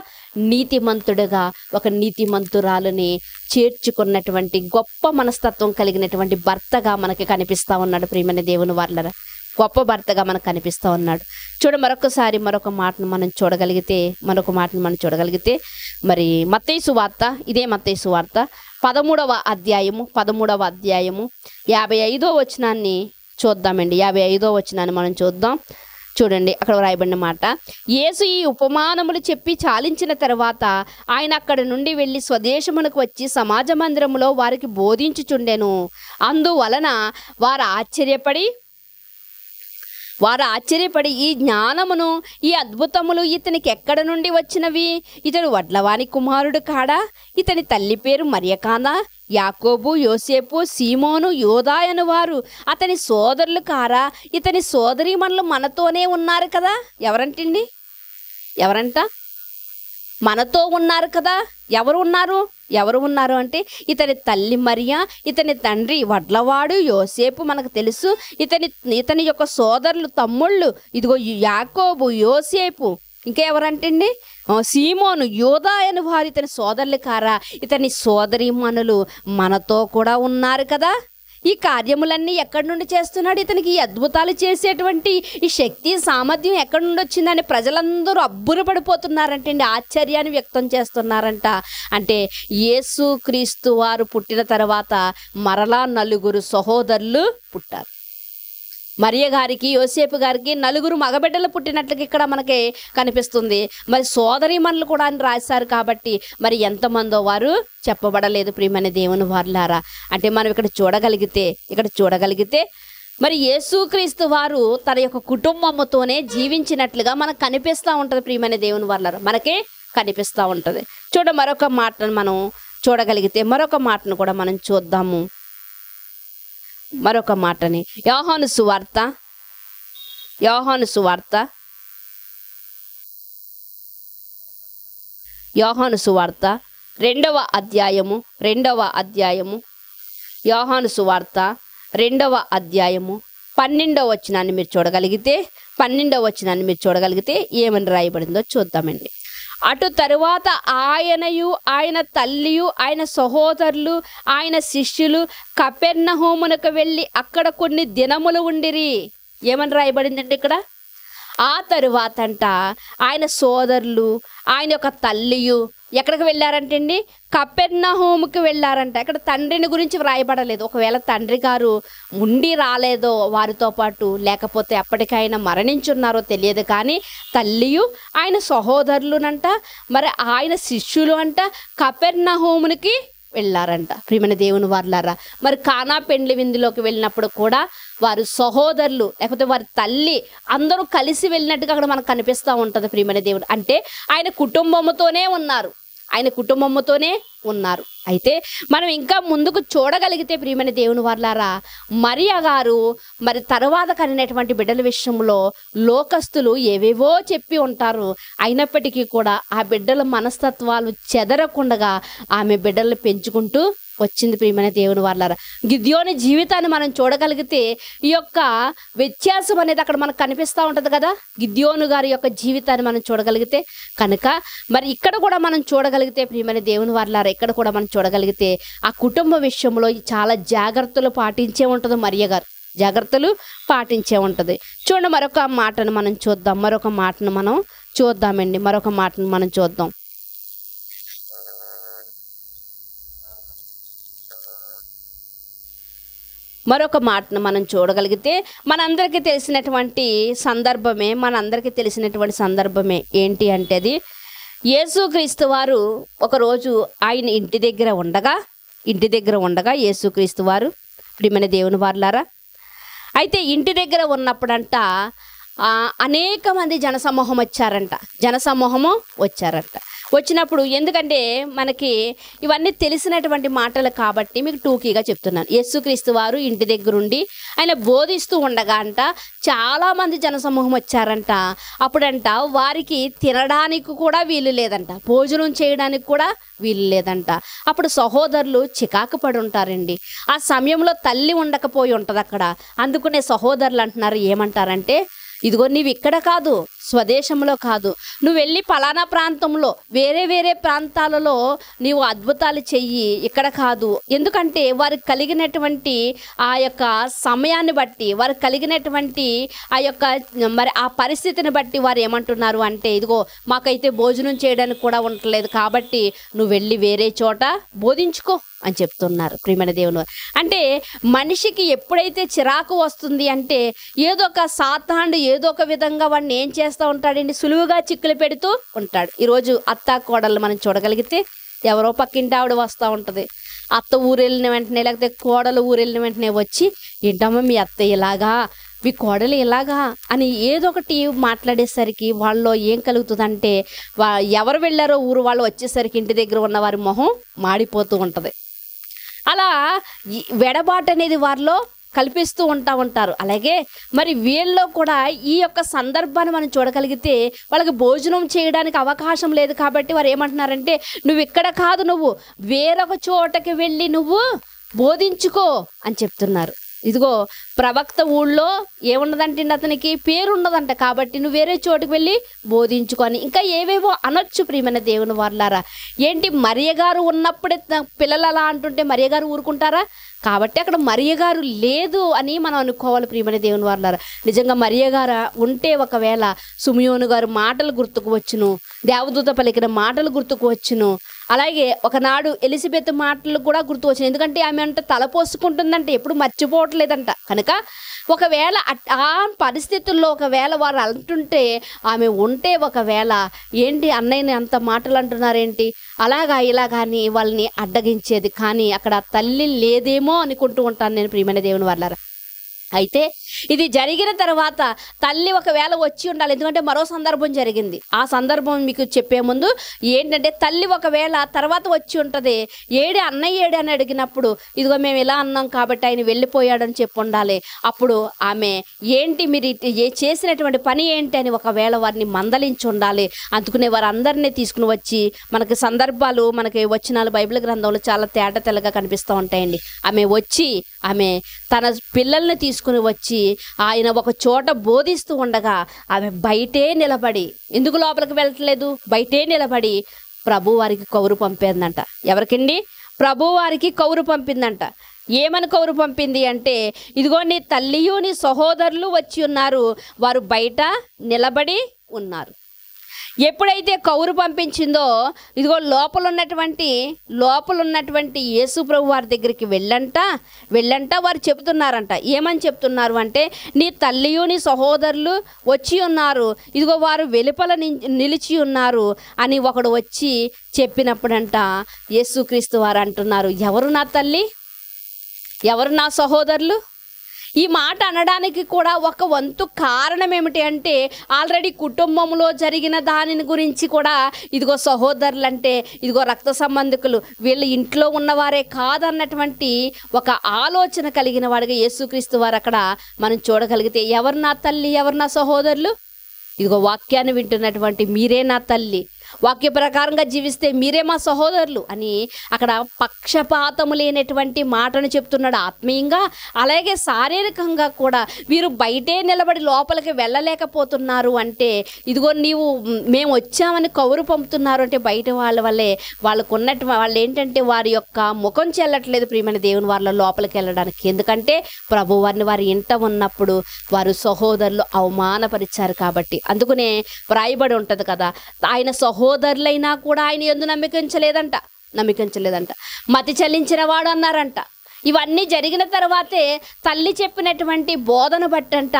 నీతిమంతుడుగా ఒక నీతిమంతురాలని చేర్చుకున్నటువంటి గొప్ప మనస్తత్వం కలిగినటువంటి భర్తగా మనకి కనిపిస్తూ ఉన్నాడు. ప్రియమైన దేవుని వారలారా, గొప్ప భర్తగా మనకు కనిపిస్తూ ఉన్నాడు. మరొక మాటను మనం చూడగలిగితే మరి మత్తయి సువార్త, ఇదే మత్తయి సువార్త 13వ అధ్యాయము 55వ వచనాన్ని చూద్దామండి. 55వ వచనాన్ని మనం చూద్దాం. చూడండి, అక్కడ రాయబడిన మాట, యేసు ఈ ఉపమానములు చెప్పి చాలించిన తర్వాత ఆయన అక్కడి నుండి వెళ్ళి స్వదేశమునకు వచ్చి సమాజ మందిరములో వారికి బోధించుచుండెను. అందువలన వారు ఆశ్చర్యపడి ఈ జ్ఞానమును, ఈ అద్భుతములు ఇతనికి ఎక్కడ నుండి వచ్చినవి? ఇతడు వడ్లవాని కుమారుడు కాడా? ఇతని తల్లి పేరు మరియ కాదా? యాకోబు, యోసేపు, సీమోను, యోదా అను వారు అతని సోదరులు కారా? ఇతని సోదరీమణులు మనతోనే ఉన్నారు కదా. ఎవరంట? మనతో ఉన్నారు కదా. ఎవరు ఉన్నారు అంటే ఇతని తల్లి మరియ, ఇతని తండ్రి వడ్లవాడు యోసేపు మనకు తెలుసు. ఇతని యొక్క సోదరులు, తమ్ముళ్ళు, ఇదిగో యాకోబు, యోసేపు, ఇంకా ఎవరంటండి, సీమోను, యోదా అని వారు ఇతని సోదరులు కారా? ఇతని సోదరీమణులు మనతో కూడా ఉన్నారు కదా. ఈ కార్యములన్నీ ఎక్కడి నుండి చేస్తున్నాడు? ఇతనికి ఈ అద్భుతాలు చేసేటువంటి ఈ శక్తి, సామర్థ్యం ఎక్కడి నుండి వచ్చిందని ప్రజలందరూ అబ్బురపడిపోతున్నారంటండి, ఆశ్చర్యాన్ని వ్యక్తం చేస్తున్నారంట. అంటే యేసు క్రీస్తు వారు పుట్టిన తర్వాత మరలా 4 సహోదరులు పుట్టారు. మరియ గారికి యోసేపు గారికి 4 మగబిడ్డలు పుట్టినట్లుగా ఇక్కడ మనకి కనిపిస్తుంది. మరి సోదరీమణులు కూడా అని రాశారు కాబట్టి మరి ఎంతమందో వారు చెప్పబడలేదు ప్రియమైన దేవుని వారలారా. అంటే మనం ఇక్కడ చూడగలిగితే మరి యేసుక్రీస్తు వారు తన యొక్క కుటుంబంతోనే జీవించినట్లుగా మనకు కనిపిస్తూ ఉంటుంది ప్రియమైన దేవుని వారలారా, మనకి కనిపిస్తూ ఉంటుంది. మరొక మాటను మనం చూడగలిగితే మరొక మాటను కూడా మనం చూద్దాము. మరొక మాటని యోహాను సువార్త 2వ అధ్యాయము యోహాను సువార్త 2వ అధ్యాయము 12వ వచనాన్ని మీరు చూడగలిగితే ఏమని రాయబడిందో చూద్దామండి. అటు తరువాత ఆయనయు ఆయన తల్లియు ఆయన సహోదరులు ఆయన శిష్యులు కపెర్నహూమునకు వెళ్ళి అక్కడ కొన్ని దినములు ఉండిరి. ఏమని రాయబడిందంటే ఇక్కడ ఆ తరువాత అంట ఆయన సోదరులు ఆయన యొక్క తల్లియు ఎక్కడికి వెళ్ళారంటండి? కపెర్నహూముకి వెళ్ళారంట. ఇక్కడ తండ్రిని గురించి వ్రాయబడలేదు. ఒకవేళ తండ్రి గారు ఉండి రాలేదో వారితో పాటు, లేకపోతే అప్పటికైనా మరణించున్నారో తెలియదు, కానీ తల్లియు ఆయన సహోదరులునంట మరి ఆయన శిష్యులు అంట కపెర్నహూమునికి వెళ్ళారంట. ప్రియమైన దేవుని వారలారా, మరి కానా పెండ్లి విందులోకి వెళ్ళినప్పుడు కూడా వారు సహోదరులు లేకపోతే వారి తల్లి అందరూ కలిసి వెళ్ళినట్టుగా అక్కడ మనకు కనిపిస్తూ ఉంటుంది ప్రియమైన దేవుడు. అంటే ఆయన కుటుంబంతోనే ఉన్నారు. అయితే మనం ఇంకా ముందుకు చూడగలిగితే ప్రియమైన దేవుని వారలారా, మరియ గారు మరి తర్వాత కనినటువంటి బిడ్డల విషయంలో లోకస్తులు ఏవేవో చెప్పి ఉంటారు. అయినప్పటికీ కూడా ఆ బిడ్డల మనస్తత్వాలు చెదరకుండగా ఆమె బిడ్డలను పెంచుకుంటూ వచ్చింది ప్రియమైన దేవుని వారలారా. గిద్యోని జీవితాన్ని మనం చూడగలిగితే ఈ యొక్క వ్యత్యాసం అనేది అక్కడ మనకు కనిపిస్తూ ఉంటుంది కదా. గిద్యోను గారి యొక్క జీవితాన్ని మనం చూడగలిగితే కనుక మరి ఇక్కడ కూడా మనం చూడగలిగితే ప్రియమైన దేవుని వారలారా, ఇక్కడ కూడా మనం చూడగలిగితే ఆ కుటుంబ విషయంలో చాలా జాగ్రత్తలు పాటించే ఉంటుంది మరియ గారు, జాగ్రత్తలు పాటించే ఉంటుంది. చూడండి మరొక మాటను మనం చూద్దాం. మరొక మాటను మనం చూద్దాం. మరొక మాటను మనం చూడగలిగితే మనందరికీ తెలిసినటువంటి సందర్భమే ఏంటి అంటే అది యేసుక్రీస్తు వారు ఒకరోజు ఆయన ఇంటి దగ్గర ఉండగా యేసుక్రీస్తు వారు ప్రియమైన దేవుని వారలారా, అయితే ఇంటి దగ్గర ఉన్నప్పుడంట అనేక మంది జనసమూహం వచ్చారంట. వచ్చినప్పుడు ఎందుకంటే మనకి ఇవన్నీ తెలిసినటువంటి మాటలు కాబట్టి మీకు టూకీగా చెప్తున్నాను. యేసుక్రీస్తు వారు ఇంటి దగ్గరుండి ఆయన బోధిస్తూ ఉండగా అంట చాలామంది జనసమూహం వచ్చారంట. అప్పుడంట వారికి తినడానికి కూడా వీలు లేదంట, భోజనం చేయడానికి కూడా వీలు లేదంట. అప్పుడు సహోదరులు చికాకు పడి ఉంటారండి. ఆ సమయంలో తల్లి ఉండకపోయి ఉంటుంది అక్కడ. అందుకునే సహోదరులు అంటున్నారు, ఏమంటారంటే ఇదిగో నీవు ఇక్కడ కాదు, స్వదేశంలో కాదు, నువ్వు వెళ్ళి పలానా ప్రాంతంలో వేరే ప్రాంతాలలో నీవు అద్భుతాలు చెయ్యి, ఇక్కడ కాదు. ఎందుకంటే వారికి కలిగినటువంటి ఆ యొక్క సమయాన్ని బట్టి, వారికి కలిగినటువంటి ఆ యొక్క మరి ఆ పరిస్థితిని బట్టి వారు ఏమంటున్నారు అంటే ఇదిగో మాకైతే భోజనం చేయడానికి కూడా ఉండలేదు, కాబట్టి నువ్వు వెళ్ళి వేరే చోట బోధించుకో అని చెప్తున్నారు ప్రియమైన దేవుని. అంటే మనిషికి ఎప్పుడైతే చిరాకు వస్తుంది అంటే ఏదో ఒక సాతానుడు ఏదో ఒక విధంగా వాడిని ఏం చేస్తూ ఉంటాడండి, సులువుగా చిక్కులు పెడుతూ ఉంటాడు. ఈరోజు అత్త కోడళ్ళు మనం చూడగలిగితే ఎవరో పక్కింటి ఆవిడ వస్తూ ఉంటుంది. అత్త ఊరు వెళ్ళిన వెంటనే లేకపోతే కోడలు ఊరు వెళ్ళిన వెంటనే వచ్చి ఏంటమ్మా మీ అత్త ఇలాగా, మీ కోడలు ఇలాగా అని ఏదో ఒకటి మాట్లాడేసరికి వాళ్ళలో ఏం కలుగుతుందంటే ఎవరు వెళ్ళారో ఊరు వాళ్ళు వచ్చేసరికి ఇంటి దగ్గర ఉన్న వారి మొహం మాడిపోతూ ఉంటుంది. అలా వెడబాటు అనేది వారిలో కల్పిస్తూ ఉంటారు. అలాగే మరి వీళ్ళలో కూడా ఈ యొక్క సందర్భాన్ని మనం చూడగలిగితే వాళ్ళకి భోజనం చేయడానికి అవకాశం లేదు కాబట్టి వారు ఏమంటున్నారంటే నువ్వు ఇక్కడ కాదు, నువ్వు వేరొక చోటకి వెళ్ళి నువ్వు బోధించుకో అని చెప్తున్నారు. ఇదిగో ప్రవక్త ఊళ్ళో ఏమున్నదంటే అతనికి పేరు ఉన్నదంట, కాబట్టి నువ్వు వేరే చోటుకు వెళ్ళి బోధించుకొని ఇంకా ఏవేవో అనొచ్చు ప్రియమైన దేవుని వారలారా. ఏంటి మరియ గారు ఉన్నప్పుడే పిల్లలు అలా అంటుంటే మరియ గారు ఊరుకుంటారా? కాబట్టి అక్కడ మరియ గారు లేదు అని మనం అనుకోవాలి ప్రియమైన దేవుని వారలారా. నిజంగా మరియ గారు ఉంటే ఒకవేళ సుమియోను గారు మాటలు గుర్తుకు వచ్చును, దేవదూత పలికిన మాటలు గుర్తుకు వచ్చును. అలాగే ఒకనాడు ఎలిజబెత్ మాటలు కూడా గుర్తు వచ్చినాయి. ఎందుకంటే ఆమె అంటే తలపోసుకుంటుందంటే ఎప్పుడు మర్చిపోవట్లేదంట. కనుక ఒకవేళ ఆ పరిస్థితుల్లో ఒకవేళ వారు అంటుంటే ఆమె ఉంటే ఒకవేళ ఏంటి అన్నయ్యని అంత మాటలు అంటున్నారేంటి అలాగా ఇలాగా అని వాళ్ళని అడ్డగించేది. కానీ అక్కడ తల్లి లేదేమో అనుకుంటూ ఉంటాను నేను ప్రియమైన దేవుని వాళ్ళారా. అయితే ఇది జరిగిన తర్వాత తల్లి ఒకవేళ వచ్చి ఉండాలి. ఎందుకంటే మరో సందర్భం జరిగింది. ఆ సందర్భం మీకు చెప్పే ముందు ఏంటంటే తల్లి ఒకవేళ తర్వాత వచ్చి ఉంటుంది. ఏడి అన్నయ్య ఏడి అని అడిగినప్పుడు ఇదిగో మేము ఇలా అన్నాం కాబట్టి ఆయన వెళ్ళిపోయాడని చెప్పి ఉండాలి. అప్పుడు ఆమె ఏంటి మీరు చేసినటువంటి పని ఏంటి అని ఒకవేళ వారిని మందలించి ఉండాలి. అందుకునే వారు అందరినీ తీసుకుని వచ్చి మనకి సందర్భాలు మనకి వచనాలు బైబిల్ గ్రంథంలో చాలా తేట తెల్లగా కనిపిస్తూ ఉంటాయండి. ఆమె వచ్చి ఆమె తన పిల్లల్ని తీసుకుని వచ్చి ఆయన ఒక చోట బోధిస్తూ ఉండగా ఆమె బయటే నిలబడి, ఎందుకు లోపలికి వెళ్ళట్లేదు, బయటే నిలబడి ప్రభు వారికి కౌరు పంపిందంట. ఎవరికండి? ప్రభు వారికి కౌరు పంపిందంట. ఏమని కౌరు పంపింది అంటే ఇదిగో నీ తల్లియు నీ సహోదరులు వచ్చి ఉన్నారు, వారు బయట నిలబడి ఉన్నారు. ఎప్పుడైతే కౌరు పంపించిందో ఇదిగో లోపల ఉన్నటువంటి యేసు ప్రభు వారి దగ్గరికి వెళ్ళంట వారు చెప్తున్నారంట. ఏమని చెప్తున్నారు అంటే నీ తల్లియు నీ సహోదరులు వచ్చి ఉన్నారు, ఇదిగో వారు వెలుపల నిలిచి ఉన్నారు అని ఒకడు వచ్చి చెప్పినప్పుడంట యేసుక్రీస్తు వారు అంటున్నారు, ఎవరు నా తల్లి, ఎవరు నా సహోదరులు? ఈ మాట అనడానికి కూడా ఒక వంతు కారణం ఏమిటి అంటే ఆల్రెడీ కుటుంబంలో జరిగిన దానిని గురించి కూడా ఇదిగో సహోదరులు అంటే ఇదిగో రక్త సంబంధికులు వీళ్ళు ఇంట్లో ఉన్నవారే కాదన్నటువంటి ఒక ఆలోచన కలిగిన వాడిగా యేసుక్రీస్తు వారు అక్కడ మనం చూడగలిగితే ఎవరు నా తల్లి, ఎవరు నా సహోదరులు? ఇదిగో వాక్యాన్ని వింటున్నటువంటి మీరే నా తల్లి, వాక్య ప్రకారంగా జీవిస్తే మీరే మా సహోదరులు అని అక్కడ పక్షపాతము లేనటువంటి మాటను చెప్తున్నాడు ఆత్మీయంగా. అలాగే శారీరకంగా కూడా వీరు బయటే నిలబడి లోపలికి వెళ్ళలేకపోతున్నారు అంటే ఇదిగో మేము వచ్చామని కౌరు పంపుతున్నారు అంటే బయట వాళ్ళ వల్లే వాళ్ళు ఏంటంటే వారి యొక్క ముఖం చెల్లట్లేదు ప్రియమైన దేవుని వాళ్ళ లోపలికి వెళ్ళడానికి. ఎందుకంటే ప్రభు వారిని వారి ఇంట ఉన్నప్పుడు వారు సహోదరులు అవమానపరిచారు కాబట్టి. అందుకనే వ్రాయబడి ఉంటుంది కదా, ఆయన సహోదరులైనా కూడా ఆయన యందు నమ్మికించలేదంట, మతి చలించిన వాడు అన్నారంట. ఇవన్నీ జరిగిన తర్వాతే తల్లి చెప్పినటువంటి బోధన బట్టంట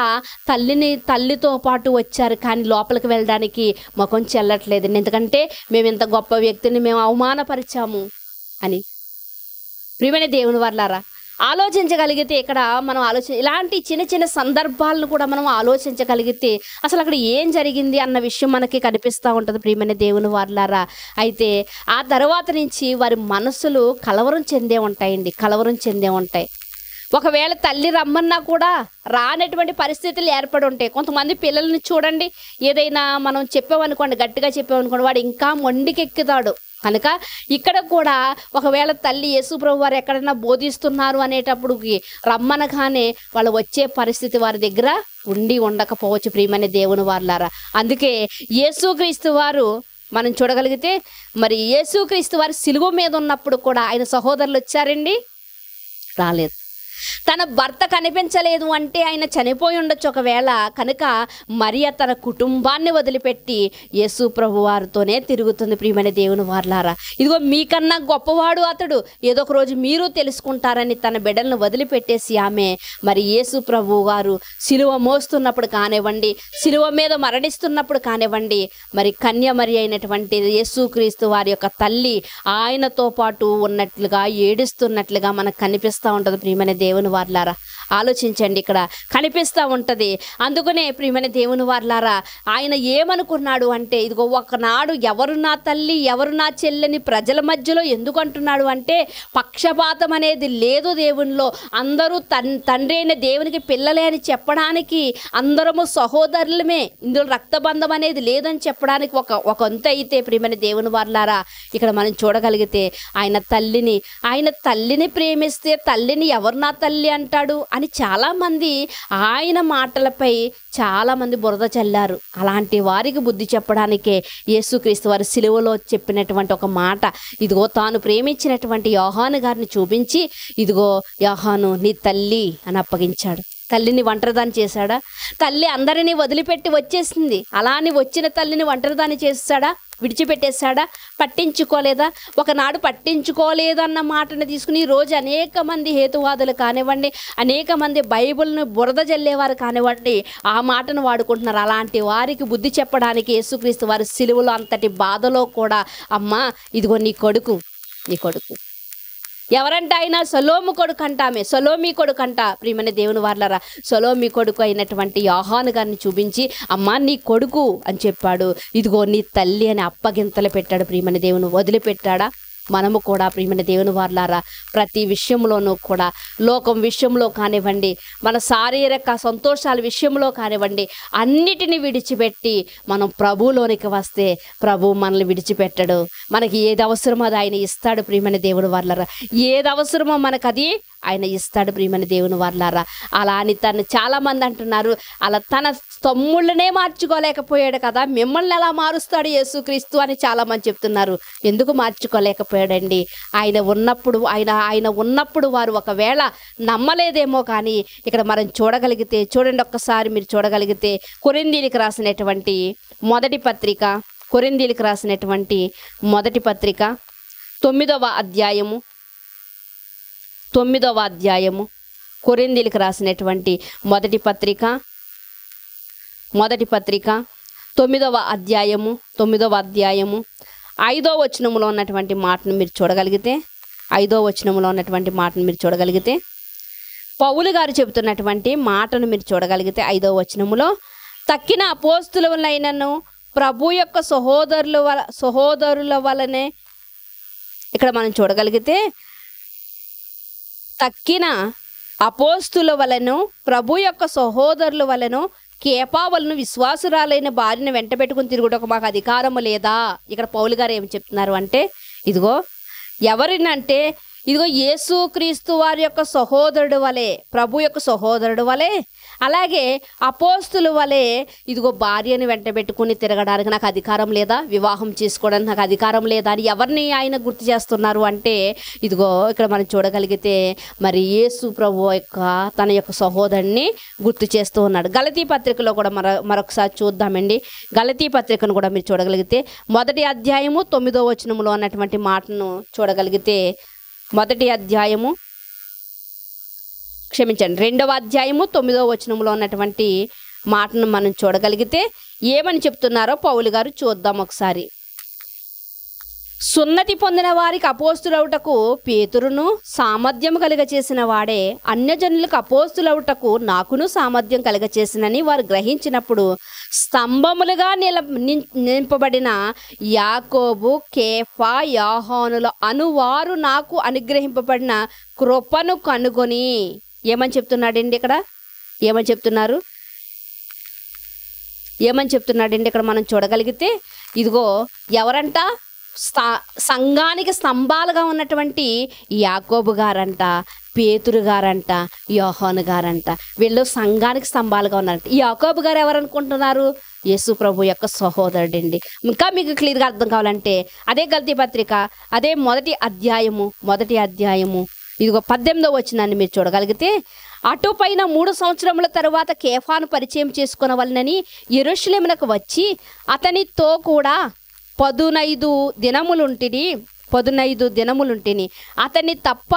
తల్లితో పాటు వచ్చారు, కానీ లోపలికి వెళ్ళడానికి ముఖం చెల్లట్లేదు. ఎందుకంటే మేము ఇంత గొప్ప వ్యక్తిని మేము అవమానపరిచాము అని. ప్రియమైన దేవుని వర్లారా, ఆలోచించగలిగితే ఇక్కడ మనం ఇలాంటి చిన్న చిన్న సందర్భాలను కూడా మనం ఆలోచించగలిగితే అసలు అక్కడ ఏం జరిగింది అన్న విషయం మనకి కనిపిస్తూ ఉంటుంది ప్రియమైన దేవుని వారలారా. అయితే ఆ తర్వాత నుంచి వారి మనసులు కలవరం చెందే ఉంటాయి. ఒకవేళ తల్లి రమ్మన్నా కూడా రానటువంటి పరిస్థితులు ఏర్పడి ఉంటాయి. కొంతమంది పిల్లల్ని చూడండి, ఏదైనా మనం గట్టిగా చెప్పామనుకోండి వాడు ఇంకా మొండికెక్కుతాడు. కనుక ఇక్కడ కూడా ఒకవేళ తల్లి యేసు ప్రభు వారు ఎక్కడైనా బోధిస్తున్నారు అనేటప్పుడు రమ్మనగానే వాళ్ళు వచ్చే పరిస్థితి వారి దగ్గర ఉండకపోవచ్చు ప్రియమైన దేవుని వారలారా. అందుకే యేసుక్రీస్తు వారు మనం చూడగలిగితే మరి యేసుక్రీస్తు వారు సిలువ మీద ఉన్నప్పుడు కూడా ఆయన సహోదరులు వచ్చారండి? రాలేదు. తన భర్త కనిపించలేదు అంటే ఆయన చనిపోయి ఉండొచ్చు ఒకవేళ. కనుక మరియ తన కుటుంబాన్ని వదిలిపెట్టి యేసు ప్రభు వారితోనే తిరుగుతుంది ప్రియమైన దేవుని వారలారా. ఇదిగో మీకన్నా గొప్పవాడు అతడు, ఏదో ఒక రోజు మీరు తెలుసుకుంటారని తన బిడ్డలను వదిలిపెట్టేసి ఆమె మరి యేసు ప్రభు వారు సిలువ మోస్తున్నప్పుడు కానివ్వండి, సిలువ మీద మరణిస్తున్నప్పుడు కానివ్వండి, మరి కన్యమరి అయినటువంటి యేసుక్రీస్తు వారి యొక్క తల్లి ఆయనతో పాటు ఉన్నట్లుగా ఏడుస్తున్నట్లుగా మనకు కనిపిస్తూ ఉంటుంది ప్రియమైన దేవుని వారలారా. ఆలోచించండి, ఇక్కడ కనిపిస్తూ ఉంటుంది. అందుకనే ప్రియమైన దేవుని వారలారా, ఆయన ఏమనుకున్నాడు అంటే ఇదిగో ఒకనాడు ఎవరు నా తల్లి ఎవరు నా చెల్లని ప్రజల మధ్యలో ఎందుకు అంటున్నాడు అంటే పక్షపాతం అనేది లేదు దేవునిలో. అందరూ తండ్రి అయిన దేవునికి పిల్లలే అని చెప్పడానికి, అందరము సహోదరులమే, ఇందులో రక్తబంధం అనేది లేదని చెప్పడానికి ఒక వంత అయితే ప్రియమైన దేవుని వారలారా ఇక్కడ మనం చూడగలిగితే ఆయన తల్లిని ప్రేమిస్తే తల్లిని ఎవరు నా తల్లి అంటాడు అని చాలామంది ఆయన మాటలపై చాలామంది బురద చల్లారు. అలాంటి వారికి బుద్ధి చెప్పడానికే యేసుక్రీస్తు వారు సిలువలో చెప్పినటువంటి ఒక మాట, ఇదిగో తాను ప్రేమించినటువంటి యోహాను గారిని చూపించి ఇదిగో యోహాను నీ తల్లి అని అప్పగించాడు. తల్లిని ఒంటరిదాన్ని చేశాడా? తల్లి అందరినీ వదిలిపెట్టి వచ్చేసింది. అలా అని వచ్చిన తల్లిని ఒంటరిదాన్ని చేస్తాడా? విడిచిపెట్టేశాడా? పట్టించుకోలేదా? ఒకనాడు పట్టించుకోలేదన్న మాటను తీసుకుని ఈరోజు అనేక మంది హేతువాదులు కానివ్వండి, అనేక మంది బైబిల్ను బురద జల్లేవారు కానివ్వండి, ఆ మాటను వాడుకుంటున్నారు. అలాంటి వారికి బుద్ధి చెప్పడానికి యేసుక్రీస్తు వారి సిలువలో అంతటి బాధలో కూడా, అమ్మా ఇదిగో నీ కొడుకు, నీ కొడుకు. ఎవరంటే ఆయన సొలోము కొడుకు అంటామే, సొలోమి కొడుకు అంట. ప్రియమైన దేవుని వారలారా, సొలోమి కొడుకు అయినటువంటి యోహాను గారిని చూపించి అమ్మా నీ కొడుకు అని చెప్పాడు. ఇదిగో నీ తల్లి అని అప్పగింతలు పెట్టాడు. ప్రియమైన దేవుని వదిలిపెట్టాడా? మనము కూడా ప్రియమైన దేవుని వారలారా ప్రతి విషయంలోనూ కూడా, లోకం విషయంలో కానివ్వండి, మన శారీరక సంతోషాల విషయంలో కానివ్వండి, అన్నిటిని విడిచిపెట్టి మనం ప్రభువులోనికి వస్తే ప్రభు మనల్ని విడిచిపెట్టడు. మనకి ఏది అవసరమో అది ఆయన ఇస్తాడు. ప్రియమైన దేవుని వారలారా, ఏది అవసరమో మనకు అది ఆయన ఇస్తాడు. ప్రియమైన దేవుని వారలారా, అలా అని తను చాలామంది అంటున్నారు, అలా తన తమ్ముళ్ళనే మార్చుకోలేకపోయాడు కదా, మిమ్మల్ని ఎలా మారుస్తాడు యేసుక్రీస్తు అని చాలామంది చెప్తున్నారు. ఎందుకు మార్చుకోలేకపోయాడండి? ఆయన ఉన్నప్పుడు వారు ఒకవేళ నమ్మలేదేమో. కానీ ఇక్కడ మనం చూడగలిగితే, చూడండి ఒక్కసారి మీరు చూడగలిగితే, కొరింథీయులకు రాసినటువంటి మొదటి పత్రిక, కొరింథీయులకు రాసినటువంటి మొదటి పత్రిక 9వ అధ్యాయము, కొరింథీయులకు రాసినటువంటి మొదటి పత్రిక 9వ అధ్యాయము 5వ వచనములో ఉన్నటువంటి మాటను మీరు చూడగలిగితే, 5వ వచనములో ఉన్నటువంటి మాటను మీరు చూడగలిగితే, పౌలు గారు చెబుతున్నటువంటి మాటను మీరు చూడగలిగితే 5వ వచనములో, తక్కిన అపోస్తులైనను ప్రభు యొక్క సహోదరుల వలనే, ఇక్కడ మనం చూడగలిగితే తక్కిన అపోస్తుల వలను ప్రభు యొక్క సహోదరుల వలను కేపా వలను విశ్వాసురాలైన భార్యను వెంట పెట్టుకుని తిరుగుటకు మాకు అధికారము లేదా? ఇక్కడ పౌలు గారు ఏమి చెప్తున్నారు అంటే, ఇదిగో ఎవరినంటే ఇదిగో యేసుక్రీస్తు వారి యొక్క సహోదరుడు వలె, ప్రభు యొక్క సహోదరుడు వలె, అలాగే అపోస్తుల వలె ఇదిగో భార్యను వెంట పెట్టుకుని తిరగడానికి నాకు అధికారం లేదా? వివాహం చేసుకోవడానికి నాకు అధికారం లేదా అని ఎవరిని ఆయన గుర్తు చేస్తున్నారు అంటే, ఇదిగో ఇక్కడ మనం చూడగలిగితే మరి యేసు ప్రభు యొక్క తన యొక్క సహోదరుని గుర్తు చేస్తూ ఉన్నాడు. గలతీ పత్రికలో కూడా మరొకసారి చూద్దామండి. గలతీ పత్రికను కూడా మీరు చూడగలిగితే మొదటి అధ్యాయము 9వ వచనములో ఉన్నటువంటి మాటను చూడగలిగితే, మొదటి అధ్యాయము 2వ అధ్యాయము 9వ వచనంలో ఉన్నటువంటి మాటను మనం చూడగలిగితే ఏమని చెప్తున్నారో పౌలు గారు చూద్దాం ఒకసారి. సున్నతి పొందిన వారికి అపోస్తులవుటకు పేతురును సామర్థ్యం కలుగచేసిన వాడే, అన్యజనులకు అపోస్తులవుటకు నాకును సామర్థ్యం కలుగచేసినని వారు గ్రహించినప్పుడు స్తంభములుగా నింపబడిన యాకోబు, కేఫా, యోహానుల అనువారు నాకు అనుగ్రహింపబడిన కృపను కనుగొని, ఏమని చెప్తున్నాడండి ఇక్కడ? ఏమని చెప్తున్నాడండి ఇక్కడ మనం చూడగలిగితే, ఇదిగో ఎవరంట? సంఘానికి స్తంభాలుగా ఉన్నటువంటి యాకోబు గారంట, పేతురు గారంట, యోహాను గారంట. వీళ్ళు సంఘానికి స్తంభాలుగా ఉన్నారంట. ఈ యాకోబు గారు ఎవరనుకుంటున్నారు? యేసు ప్రభు యొక్క సహోదరుడండి. ఇంకా మీకు క్లియర్గా అర్థం కావాలంటే అదే గలతీ పత్రిక, అదే మొదటి అధ్యాయము ఇదిగో 18వ వచనాన్ని మీరు చూడగలిగితే, అటుపైన 3 సంవత్సరముల తరువాత కేఫాను పరిచయం చేసుకొనవలెనని యెరూషలేమునకు వచ్చి అతనితో కూడా 15 దినములుంటిని. అతన్ని తప్ప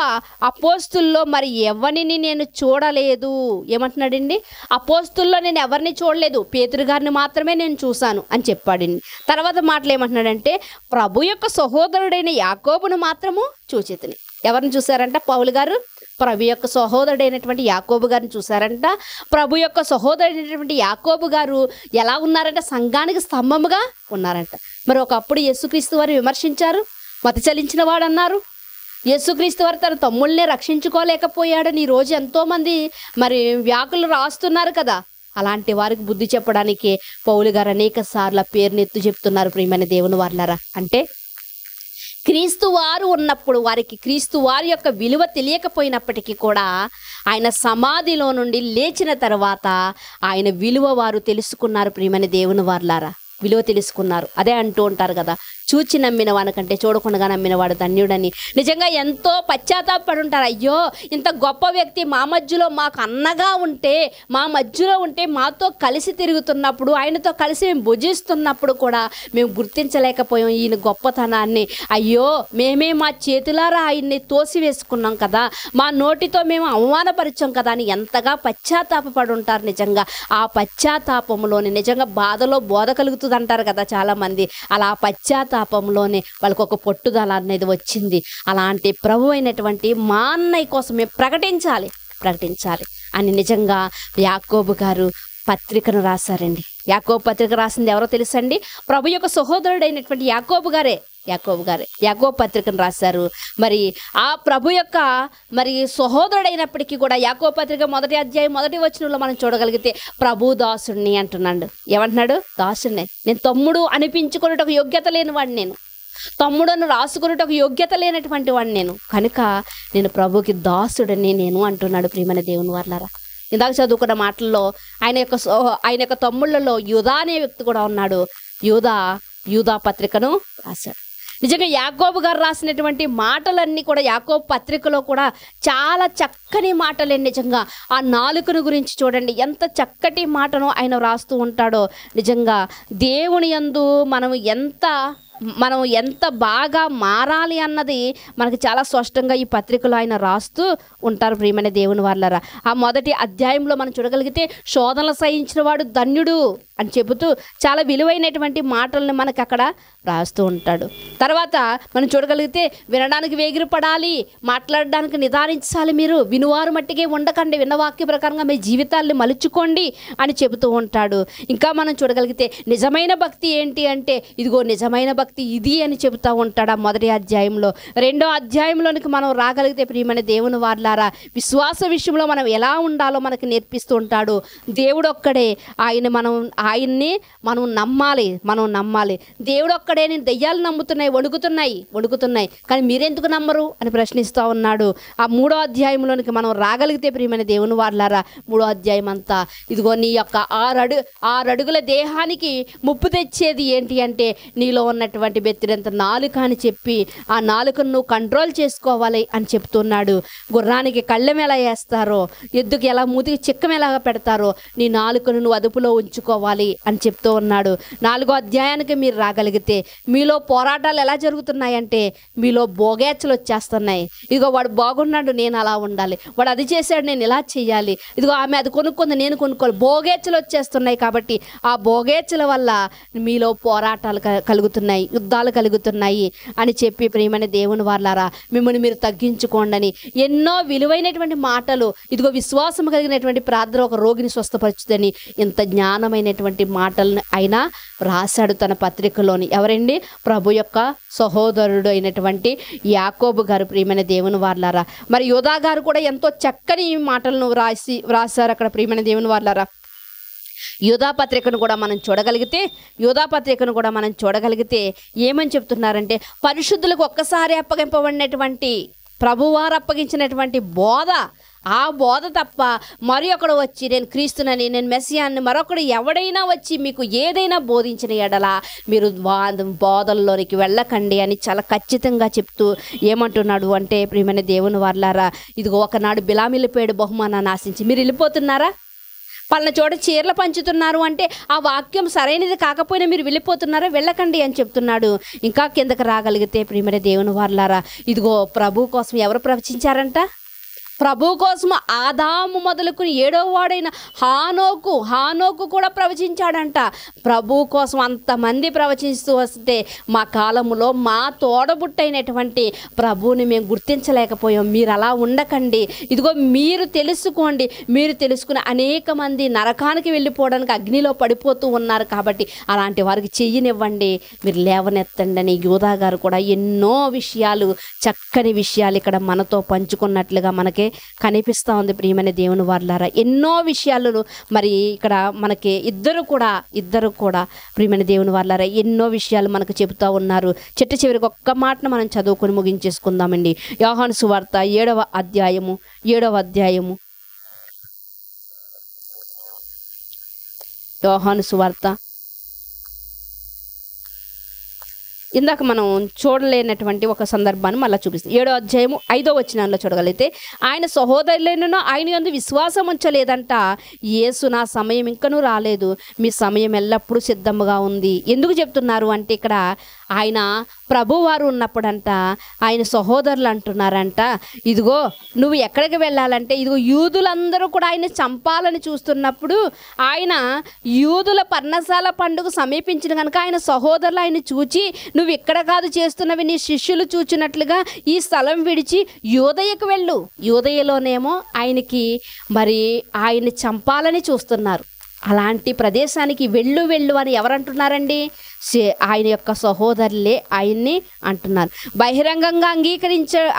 అపోస్తుల్లో మరి ఎవరిని నేను చూడలేదు. ఏమంటున్నాడండి? అపోస్తుల్లో నేను ఎవరిని చూడలేదు, పేతురు గారిని మాత్రమే నేను చూశాను అని చెప్పాడండి. తర్వాత మాటలు ఏమంటున్నాడంటే, ప్రభు యొక్క సహోదరుడైన యాకోబును మాత్రము చూచితిని. ఎవరిని చూశారంట పౌలు గారు? ప్రభు యొక్క సహోదరుడైనటువంటి యాకోబు గారిని చూశారంట. ప్రభు యొక్క సహోదరుడైనటువంటి యాకోబు గారు ఎలా ఉన్నారంట? సంఘానికి స్తంభముగా ఉన్నారంట. మరి ఒకప్పుడు యేసుక్రీస్తు వారు విమర్శించారు, మతి చలించిన వాడు అన్నారు. యేసుక్రీస్తు వారు తన తమ్ముళ్ళనే రక్షించుకోలేకపోయాడని ఈరోజు ఎంతోమంది మరి వ్యాకులు రాస్తున్నారు కదా. అలాంటి వారికి బుద్ధి చెప్పడానికి పౌలు గారు అనేక సార్లు పేరునెత్తు చెప్తున్నారు. ప్రియమైన దేవుని వారలారా, అంటే క్రీస్తు వారు ఉన్నప్పుడు వారికి క్రీస్తు వారి యొక్క విలువ తెలియకపోయినప్పటికీ కూడా ఆయన సమాధిలో నుండి లేచిన తర్వాత ఆయన విలువ వారు తెలుసుకున్నారు. ప్రియమైన దేవుని వారలారా, విలువ తెలుసుకున్నారు. అదే అంటూ ఉంటారు కదా, చూచి నమ్మిన వానికంటే చూడకుండా నమ్మిన వాడు ధన్యుడని. నిజంగా ఎంతో పశ్చాత్తాపడి ఉంటారు. అయ్యో, ఇంత గొప్ప వ్యక్తి మా మధ్యలో మాకు అన్నగా ఉంటే, మా మధ్యలో ఉంటే, మాతో కలిసి తిరుగుతున్నప్పుడు, ఆయనతో కలిసి మేము భుజిస్తున్నప్పుడు కూడా మేము గుర్తించలేకపోయాం ఈయన గొప్పతనాన్ని. అయ్యో, మేమే మా చేతులారా ఆయన్ని తోసివేసుకున్నాం కదా, మా నోటితో మేము అవమానపరిచాం కదా అని ఎంతగా పశ్చాత్తాపడి ఉంటారు. నిజంగా ఆ పశ్చాత్తాపంలోనే నిజంగా బాధలో బోధ కలుగుతుంది అంటారు కదా చాలామంది. అలా పశ్చాత్తాపంలోనే వాళ్ళకు ఒక పట్టుదల అనేది వచ్చింది. అలాంటి ప్రభు అయినటువంటి మా అన్నయ్య కోసం మేము ప్రకటించాలి అని నిజంగా యాకోబు గారు పత్రికను రాశారండి. యాకోబు పత్రిక రాసింది ఎవరో తెలుసండి? ప్రభు యొక్క సహోదరుడైనటువంటి యాకోబు గారే యాకోబు పత్రికను రాశారు. మరి ఆ ప్రభు యొక్క మరి సహోదరుడైనప్పటికీ కూడా యాకోబు పత్రిక 1వ అధ్యాయం 1వ వచనంలో మనం చూడగలిగితే ప్రభు దాసుడిని అంటున్నాడు. ఏమంటున్నాడు? దాసుడిని. నేను తమ్ముడు అనిపించుకునేటొక యోగ్యత లేని వాడిని, నేను తమ్ముడను రాసుకునేటొక యోగ్యత లేనటువంటి వాడిని నేను, కనుక నేను ప్రభుకి దాసుడిని నేను అంటున్నాడు. ప్రియమైన దేవుని వారలారా, ఇందాక చదువుకున్న మాటల్లో ఆయన యొక్క తమ్ముళ్ళలో యూదా అనే వ్యక్తి కూడా ఉన్నాడు. యూదా పత్రికను రాశాడు. నిజంగా యాకోబు గారు రాసినటువంటి మాటలన్నీ కూడా యాకోబు పత్రికలో కూడా చాలా చక్కని మాటలే. నిజంగా ఆ నాలుకను గురించి చూడండి, ఎంత చక్కటి మాటను ఆయన రాస్తూ ఉంటాడో. నిజంగా దేవుని యందు మనం ఎంత బాగా మారాలి అన్నది మనకి చాలా స్పష్టంగా ఈ పత్రికలో ఆయన రాస్తూ ఉంటారు. ప్రియమైన దేవుని వారలారా, ఆ 1వ అధ్యాయంలో మనం చూడగలిగితే శోధనలు సహించిన వాడు ధన్యుడు అని చెబుతూ చాలా విలువైనటువంటి మాటలను మనకు అక్కడ రాస్తూ ఉంటాడు. తర్వాత మనం చూడగలిగితే వినడానికి వేగిరపడాలి, మాట్లాడడానికి నిదానించాలి, మీరు వినువారు మట్టికే ఉండకండి, విన్న వాక్య ప్రకారంగా మీ జీవితాల్ని మలుచుకోండి అని చెబుతూ ఉంటాడు. ఇంకా మనం చూడగలిగితే నిజమైన భక్తి ఏంటి అంటే, ఇదిగో నిజమైన భక్తి ఇది అని చెబుతూ ఉంటాడు ఆ 1వ అధ్యాయంలో. 2వ అధ్యాయంలోనికి మనం రాగలిగితే ప్రియమైన దేవుని వారలారా, విశ్వాస విషయంలో మనం ఎలా ఉండాలో మనకి నేర్పిస్తూ ఉంటాడు. దేవుడు ఒక్కడే, ఆయన్ని మనం నమ్మాలి. దేవుడు ఒక్కడే. నేను దెయ్యాలు నమ్ముతున్నాయి, వణుకుతున్నాయి, కానీ మీరెందుకు నమ్మరు అని ప్రశ్నిస్తూ ఉన్నాడు. ఆ 3వ అధ్యాయంలోనికి మనం రాగలిగితే ప్రియమైన దేవుని వారలారా, 3వ అధ్యాయం అంతా ఇదిగో నీ యొక్క 6 అడుగుల దేహానికి ముప్పు తెచ్చేది ఏంటి అంటే నీలో ఉన్నటువంటి బెత్తిరంత నాలుక అని చెప్పి ఆ నాలుకను నువ్వు కంట్రోల్ చేసుకోవాలి అని చెప్తున్నాడు. గుర్రానికి కళ్ళెం ఎలా వేస్తారో, ఎద్దుకి ఎలా మూతికి చిక్కం ఎలా పెడతారో నీ నాలుకను నువ్వు అదుపులో ఉంచుకోవాలి అని చెప్తూ ఉన్నాడు. 4వ అధ్యాయానికి మీరు రాగలిగితే మీలో పోరాటాలు ఎలా జరుగుతున్నాయంటే మీలో బోగేచ్చలు వచ్చేస్తున్నాయి. ఇదిగో వాడు బాగున్నాడు, నేను అలా ఉండాలి, వాడు అది చేశాడు, నేను ఇలా చేయాలి, ఇదిగో ఆమె అది కొనుక్కుంది, నేను కొనుక్కోవాలి, బోగేచ్చలు వచ్చేస్తున్నాయి. కాబట్టి ఆ బోగేచ్చల వల్ల మీలో పోరాటాలు కలుగుతున్నాయి, యుద్ధాలు కలుగుతున్నాయి అని చెప్పి ప్రియమైన దేవుని వారలారా, మిమ్మల్ని మీరు తగ్గించుకోండి. ఎన్నో విలువైనటువంటి మాటలు, ఇదిగో విశ్వాసం కలిగినటువంటి ప్రార్థన ఒక రోగిని స్వస్థపరచుదని ఇంత జ్ఞానమైనటువంటి మాటలను ఆయన రాశాడు తన పత్రికలోని. ఎవరండి? ప్రభు యొక్క సహోదరుడు అయినటువంటి యాకోబు గారు. ప్రియమైన దేవుని వారలారా, మరి యోధా గారు కూడా ఎంతో చక్కని మాటలను రాశారు అక్కడ. ప్రియమైన దేవుని వారలారా, యూదా పత్రికను కూడా మనం చూడగలిగితే ఏమని చెప్తున్నారంటే, పరిశుద్ధులకు ఒక్కసారి అప్పగింపబడినటువంటి ప్రభువారు అప్పగించినటువంటి బోధ, ఆ బోధ తప్ప మరి ఒకడు వచ్చి నేను క్రీస్తునని, నేను మెస్సియాన్ని, మరొకడు ఎవడైనా వచ్చి మీకు ఏదైనా బోధించిన ఎడల మీరు బోధల్లోనికి వెళ్ళకండి అని చాలా ఖచ్చితంగా చెప్తూ ఏమంటున్నాడు అంటే, ప్రియమైన దేవుని వారలారా, ఇదిగో ఒకనాడు బిలామిలిపేడు బహుమానాన్ని ఆశించి మీరు వెళ్ళిపోతున్నారా? పలానా చోట చీరలు పంచుతున్నారు అంటే ఆ వాక్యం సరైనది కాకపోయినా మీరు వెళ్ళిపోతున్నారా? వెళ్ళకండి అని చెప్తున్నాడు. ఇంకా కిందకి రాగలిగితే ప్రియమైన దేవుని వారలారా, ఇదిగో ప్రభు కోసం ఎవరు ప్రవచించారంట? ప్రభు కోసం ఆదాము మొదలుకుని 7వ వాడైన హానోకు కూడా ప్రవచించాడంట. ప్రభు కోసం అంతమంది ప్రవచిస్తూ వస్తే మా కాలంలో మా తోడబుట్టైనటువంటి ప్రభువుని మేము గుర్తించలేకపోయాం. మీరు అలా ఉండకండి, ఇదిగో మీరు తెలుసుకోండి, మీరు తెలుసుకుని అనేక మంది నరకానికి వెళ్ళిపోవడానికి అగ్నిలో పడిపోతూ ఉన్నారు. కాబట్టి అలాంటి వారికి చెయ్యనివ్వండి, మీరు లేవనెత్తండి అని యూదా గారు కూడా ఎన్నో విషయాలు, చక్కని విషయాలు ఇక్కడ మనతో పంచుకున్నట్లుగా మనకి కనిపిస్తూ ఉంది. ప్రియమైన దేవుని వారలారా, ఎన్నో విషయాలు మరి ఇక్కడ మనకి ఇద్దరు కూడా ప్రియమైన దేవుని వారలారా ఎన్నో విషయాలు మనకు చెబుతూ ఉన్నారు. చిట్ట చివరికి ఒక్క మాటను మనం చదువుకొని ముగించేసుకుందామండి. యోహాను సువార్త 7వ అధ్యాయము యోహాను సువార్త ఇందాక మనం చూడలేనటువంటి ఒక సందర్భాన్ని మళ్ళీ చూపిస్తుంది. 7వ అధ్యాయము 5వ వచనంలో చూడగలిగితే, ఆయన సహోదరులను ఆయన యందు విశ్వాసం ఉంచలేదంట. యేసు, నా సమయం ఇంకనూ రాలేదు, మీ సమయం ఎల్లప్పుడూ సిద్ధంగా ఉంది. ఎందుకు చెప్తున్నారు అంటే, ఇక్కడ ఆయన ప్రభువారు ఉన్నప్పుడంట ఆయన సహోదరులు అంటున్నారంట, ఇదిగో నువ్వు ఎక్కడికి వెళ్ళాలంటే, ఇదిగో యూదులందరూ కూడా ఆయన చంపాలని చూస్తున్నప్పుడు ఆయన యూదుల పర్ణశాల పండుగ సమీపించిన కనుక ఆయన సహోదరులు ఆయన చూచి, నువ్వు ఇక్కడ కాదు చేస్తున్నవి, నీ శిష్యులు చూచినట్లుగా ఈ స్థలం విడిచి యూదయకు వెళ్ళు. యూదయలోనేమో ఆయనకి మరి ఆయన్ని చంపాలని చూస్తున్నారు. అలాంటి ప్రదేశానికి వెళ్ళు వెళ్ళు అని ఎవరంటున్నారండి? ఆయన యొక్క సహోదరులే ఆయన్ని అంటున్నారు. బహిరంగంగా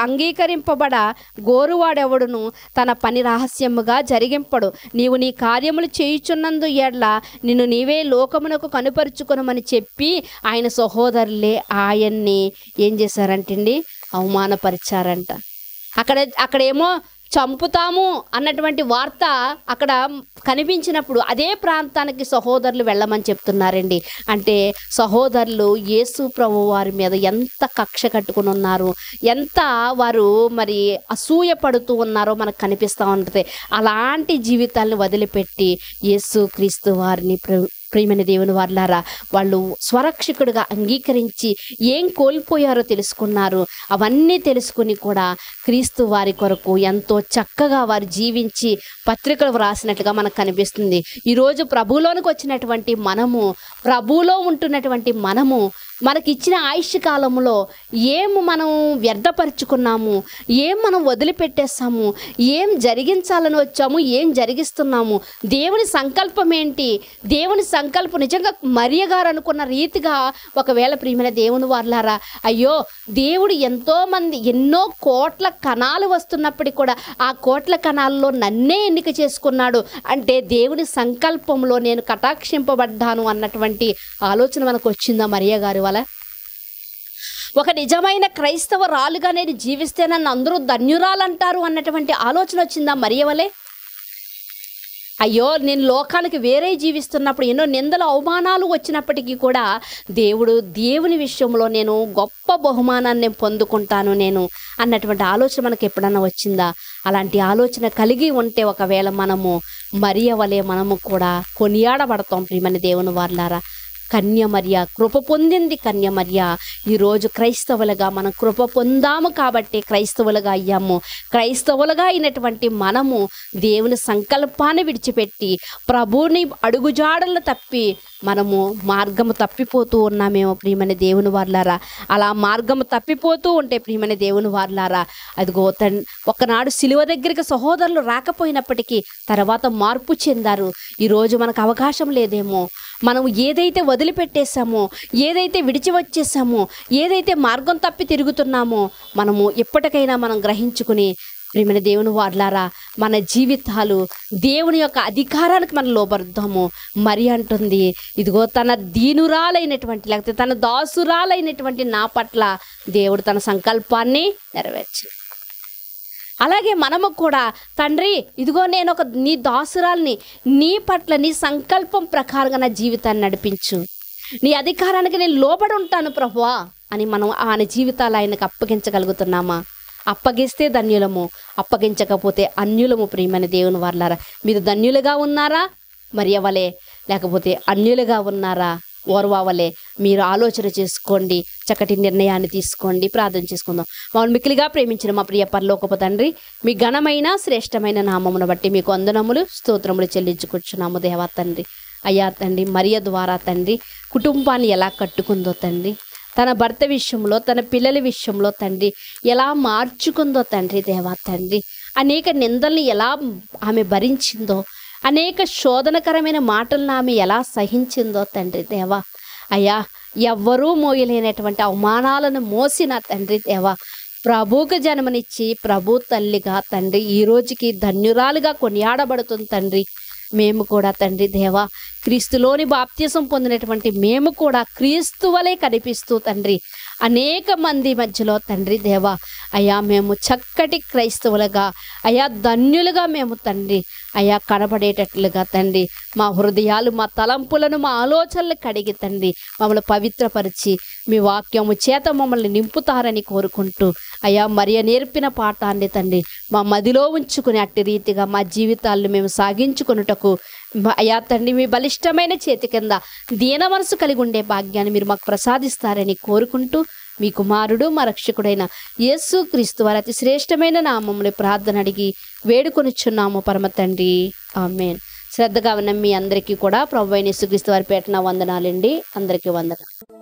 అంగీకరింపబడ గోరువాడెవడును తన పని రహస్యముగా జరిగింపడు. నీవు నీ కార్యములు చేయుచున్నందు ఎడ్ల నిన్ను నీవే లోకమునకు కనుపరుచుకొనమని చెప్పి ఆయన సహోదరులే ఆయన్ని ఏం చేశారంటండి? అవమానపరిచారంట. అక్కడేమో చంపుతాము అన్నటువంటి వార్త అక్కడ కనిపించినప్పుడు అదే ప్రాంతానికి సహోదరులు వెళ్ళమని చెప్తున్నారండి. అంటే సహోదరులు యేసు ప్రభు వారి మీద ఎంత కక్ష కట్టుకుని ఉన్నారు, ఎంత వారు మరి అసూయ పడుతూ ఉన్నారో మనకు కనిపిస్తూ ఉంటుంది. అలాంటి జీవితాలను వదిలిపెట్టి యేసు క్రీస్తు వారిని ప్రియమైన దేవుని వారలారా, వాళ్ళు స్వరక్షకుడిగా అంగీకరించి ఏం కోల్పోయారో తెలుసుకున్నారు. అవన్నీ తెలుసుకుని కూడా క్రీస్తు వారి కొరకు ఎంతో చక్కగా వారు జీవించి పత్రికలు వ్రాసినట్లుగా మనకు కనిపిస్తుంది. ఈరోజు ప్రభువులోనికి వచ్చినటువంటి మనము, ప్రభువులో ఉంటున్నటువంటి మనము, మనకిచ్చిన ఆయుష్ కాలంలో ఏం మనం వ్యర్థపరుచుకున్నాము, ఏం మనం వదిలిపెట్టేస్తాము, ఏం జరిగించాలని వచ్చాము, ఏం జరిగిస్తున్నాము, దేవుని సంకల్పం ఏంటి, దేవుని సంకల్పం నిజంగా మరియ గారు అనుకున్న రీతిగా ఒకవేళ ప్రియమైన దేవుని వారలారా, అయ్యో దేవుడు ఎంతోమంది ఎన్నో కోట్ల కణాలు వస్తున్నప్పటికీ కూడా ఆ కోట్ల కణాల్లో నన్నే ఎన్నిక చేసుకున్నాడు అంటే దేవుని సంకల్పంలో నేను కటాక్షింపబడ్డాను అన్నటువంటి ఆలోచన మనకు వచ్చిందా మరియ గారి వల్ల? ఒక నిజమైన క్రైస్తవరాలుగా నేను జీవిస్తే నన్ను అందరూ ధన్యురాలంటారు అన్నటువంటి ఆలోచన వచ్చిందా మరియ వలె? అయ్యో నేను లోకానికి వేరే జీవిస్తున్నప్పుడు ఎన్నో నిందలు అవమానాలు వచ్చినప్పటికీ కూడా దేవుని విషయంలో నేను గొప్ప బహుమానాన్ని పొందుకుంటాను నేను అన్నటువంటి ఆలోచన మనకు ఎప్పుడన్నా వచ్చిందా? అలాంటి ఆలోచన కలిగి ఉంటే ఒకవేళ మనము మరియ వలె మనము కూడా కొనియాడబడతాం ప్రియమైన దేవుని వారలారా. కన్యమర్య కృప పొందింది. కన్యమర్య ఈరోజు క్రైస్తవులుగా మనం కృప పొందాము కాబట్టి క్రైస్తవులుగా అయ్యాము. క్రైస్తవులుగా అయినటువంటి మనము దేవుని సంకల్పాన్ని విడిచిపెట్టి ప్రభువుని అడుగుజాడలను తప్పి మనము మార్గము తప్పిపోతూ ఉన్నామేమో ప్రియమైన దేవుని వారలారా. అలా మార్గము తప్పిపోతూ ఉంటే ప్రియమైన దేవుని వారలారా, అదిగో ఒకనాడు సిలువ దగ్గరికి సహోదరులు రాకపోయినప్పటికీ తర్వాత మార్పు చెందారు. ఈరోజు మనకు అవకాశం లేదేమో, మనం ఏదైతే వదిలిపెట్టేశామో, ఏదైతే విడిచి వచ్చేసామో, ఏదైతే మార్గం తప్పి తిరుగుతున్నామో మనము ఎప్పటికైనా మనం గ్రహించుకుని ప్రియమైన దేవుని వారలారా మన జీవితాలు దేవుని యొక్క అధికారానికి మనం లోబడదాము. మరి అంటుంది, ఇదిగో తన దీనురాలైనటువంటి లేకపోతే తన దాసురాలైనటువంటి నా పట్ల దేవుడు తన సంకల్పాన్ని నెరవేర్చాడు. అలాగే మనము కూడా తండ్రి ఇదిగో నేను నీ దాసురాల్ని, నీ పట్ల నీ సంకల్పం ప్రకారంగా నా జీవితాన్ని నడిపించు, నీ అధికారానికి నేను లోబడి ఉంటాను ప్రభువా అని మనం ఆయన జీవితాలు ఆయనకు అప్పగించగలుగుతున్నామా? అప్పగిస్తే ధన్యులము, అప్పగించకపోతే అన్యులము. ప్రియమైన దేవుని వారలారా, మీరు ధన్యులుగా ఉన్నారా మరియ వలె, లేకపోతే అన్యులుగా ఉన్నారా ఓర్వా వలె? మీరు ఆలోచన చేసుకోండి, చక్కటి నిర్ణయాన్ని తీసుకోండి. ప్రార్థన చేసుకుందాం. మమ్మల్ని మిక్కిలిగా ప్రేమించిన మా ప్రియ పరలోకపు తండ్రి, మీ ఘనమైన శ్రేష్టమైన నామమును బట్టి మీకు వందనములు స్తోత్రములు చెల్లించుకొచ్చున్నాము దేవా తండ్రి. అయ్యా తండ్రి, మరియ ద్వారా తండ్రి కుటుంబాన్ని ఎలా కట్టుకుందో తండ్రి, తన భర్త విషయంలో తన పిల్లల విషయంలో తండ్రి ఎలా మార్చుకుందో తండ్రి దేవా తండ్రి, అనేక నిందల్ని ఎలా ఆమె భరించిందో, అనేక శోధనకరమైన మాటలను ఆమె ఎలా సహించిందో తండ్రి దేవా. అయ్యా ఎవ్వరూ మోయలేనటువంటి అవమానాలను మోసిన తండ్రి దేవా ప్రభువుకు జన్మనిచ్చి ప్రభు తల్లిగా తండ్రి ఈ రోజుకి ధన్యురాలుగా కొనియాడబడుతుంది తండ్రి. మేము కూడా తండ్రి దేవా క్రీస్తులోని బాప్త్యసం పొందినటువంటి మేము కూడా క్రీస్తు వలె కనిపిస్తూ తండ్రి అనేక మంది మధ్యలో తండ్రి దేవా అయ్యా మేము చక్కటి క్రైస్తవులుగా అయ్యా ధన్యులుగా మేము తండ్రి అయ్యా కనబడేటట్లుగా తండ్రి మా హృదయాలు మా తలంపులను మా ఆలోచనలు కడిగి తండ్రి మమ్మల్ని పవిత్రపరిచి మీ వాక్యము చేత మమ్మల్ని నింపుతారని కోరుకుంటూ అయ్యా మరియ నేర్పిన పాఠాన్ని తండ్రి మా మదిలో ఉంచుకుని అట్టి రీతిగా మా జీవితాలను మేము సాగించుకొనుటకు అయ్యా తండ్రి మీ బలిష్టమైన చేతి కింద దీన మనసు కలిగి ఉండే భాగ్యాన్ని మీరు మాకు ప్రసాదిస్తారని కోరుకుంటూ మీ కుమారుడు మా రక్షకుడైన యేసు క్రీస్తు వారి అతి శ్రేష్టమైన నామములో ప్రార్థన అడిగి వేడుకొనిచున్నాము పరమ తండ్రి ఆమేన్. శ్రద్ధగా ఉన్న మీ అందరికీ కూడా ప్రభువైన యేసుక్రీస్తు వారి పేటన వందనాలండి. అందరికీ వందనాలు.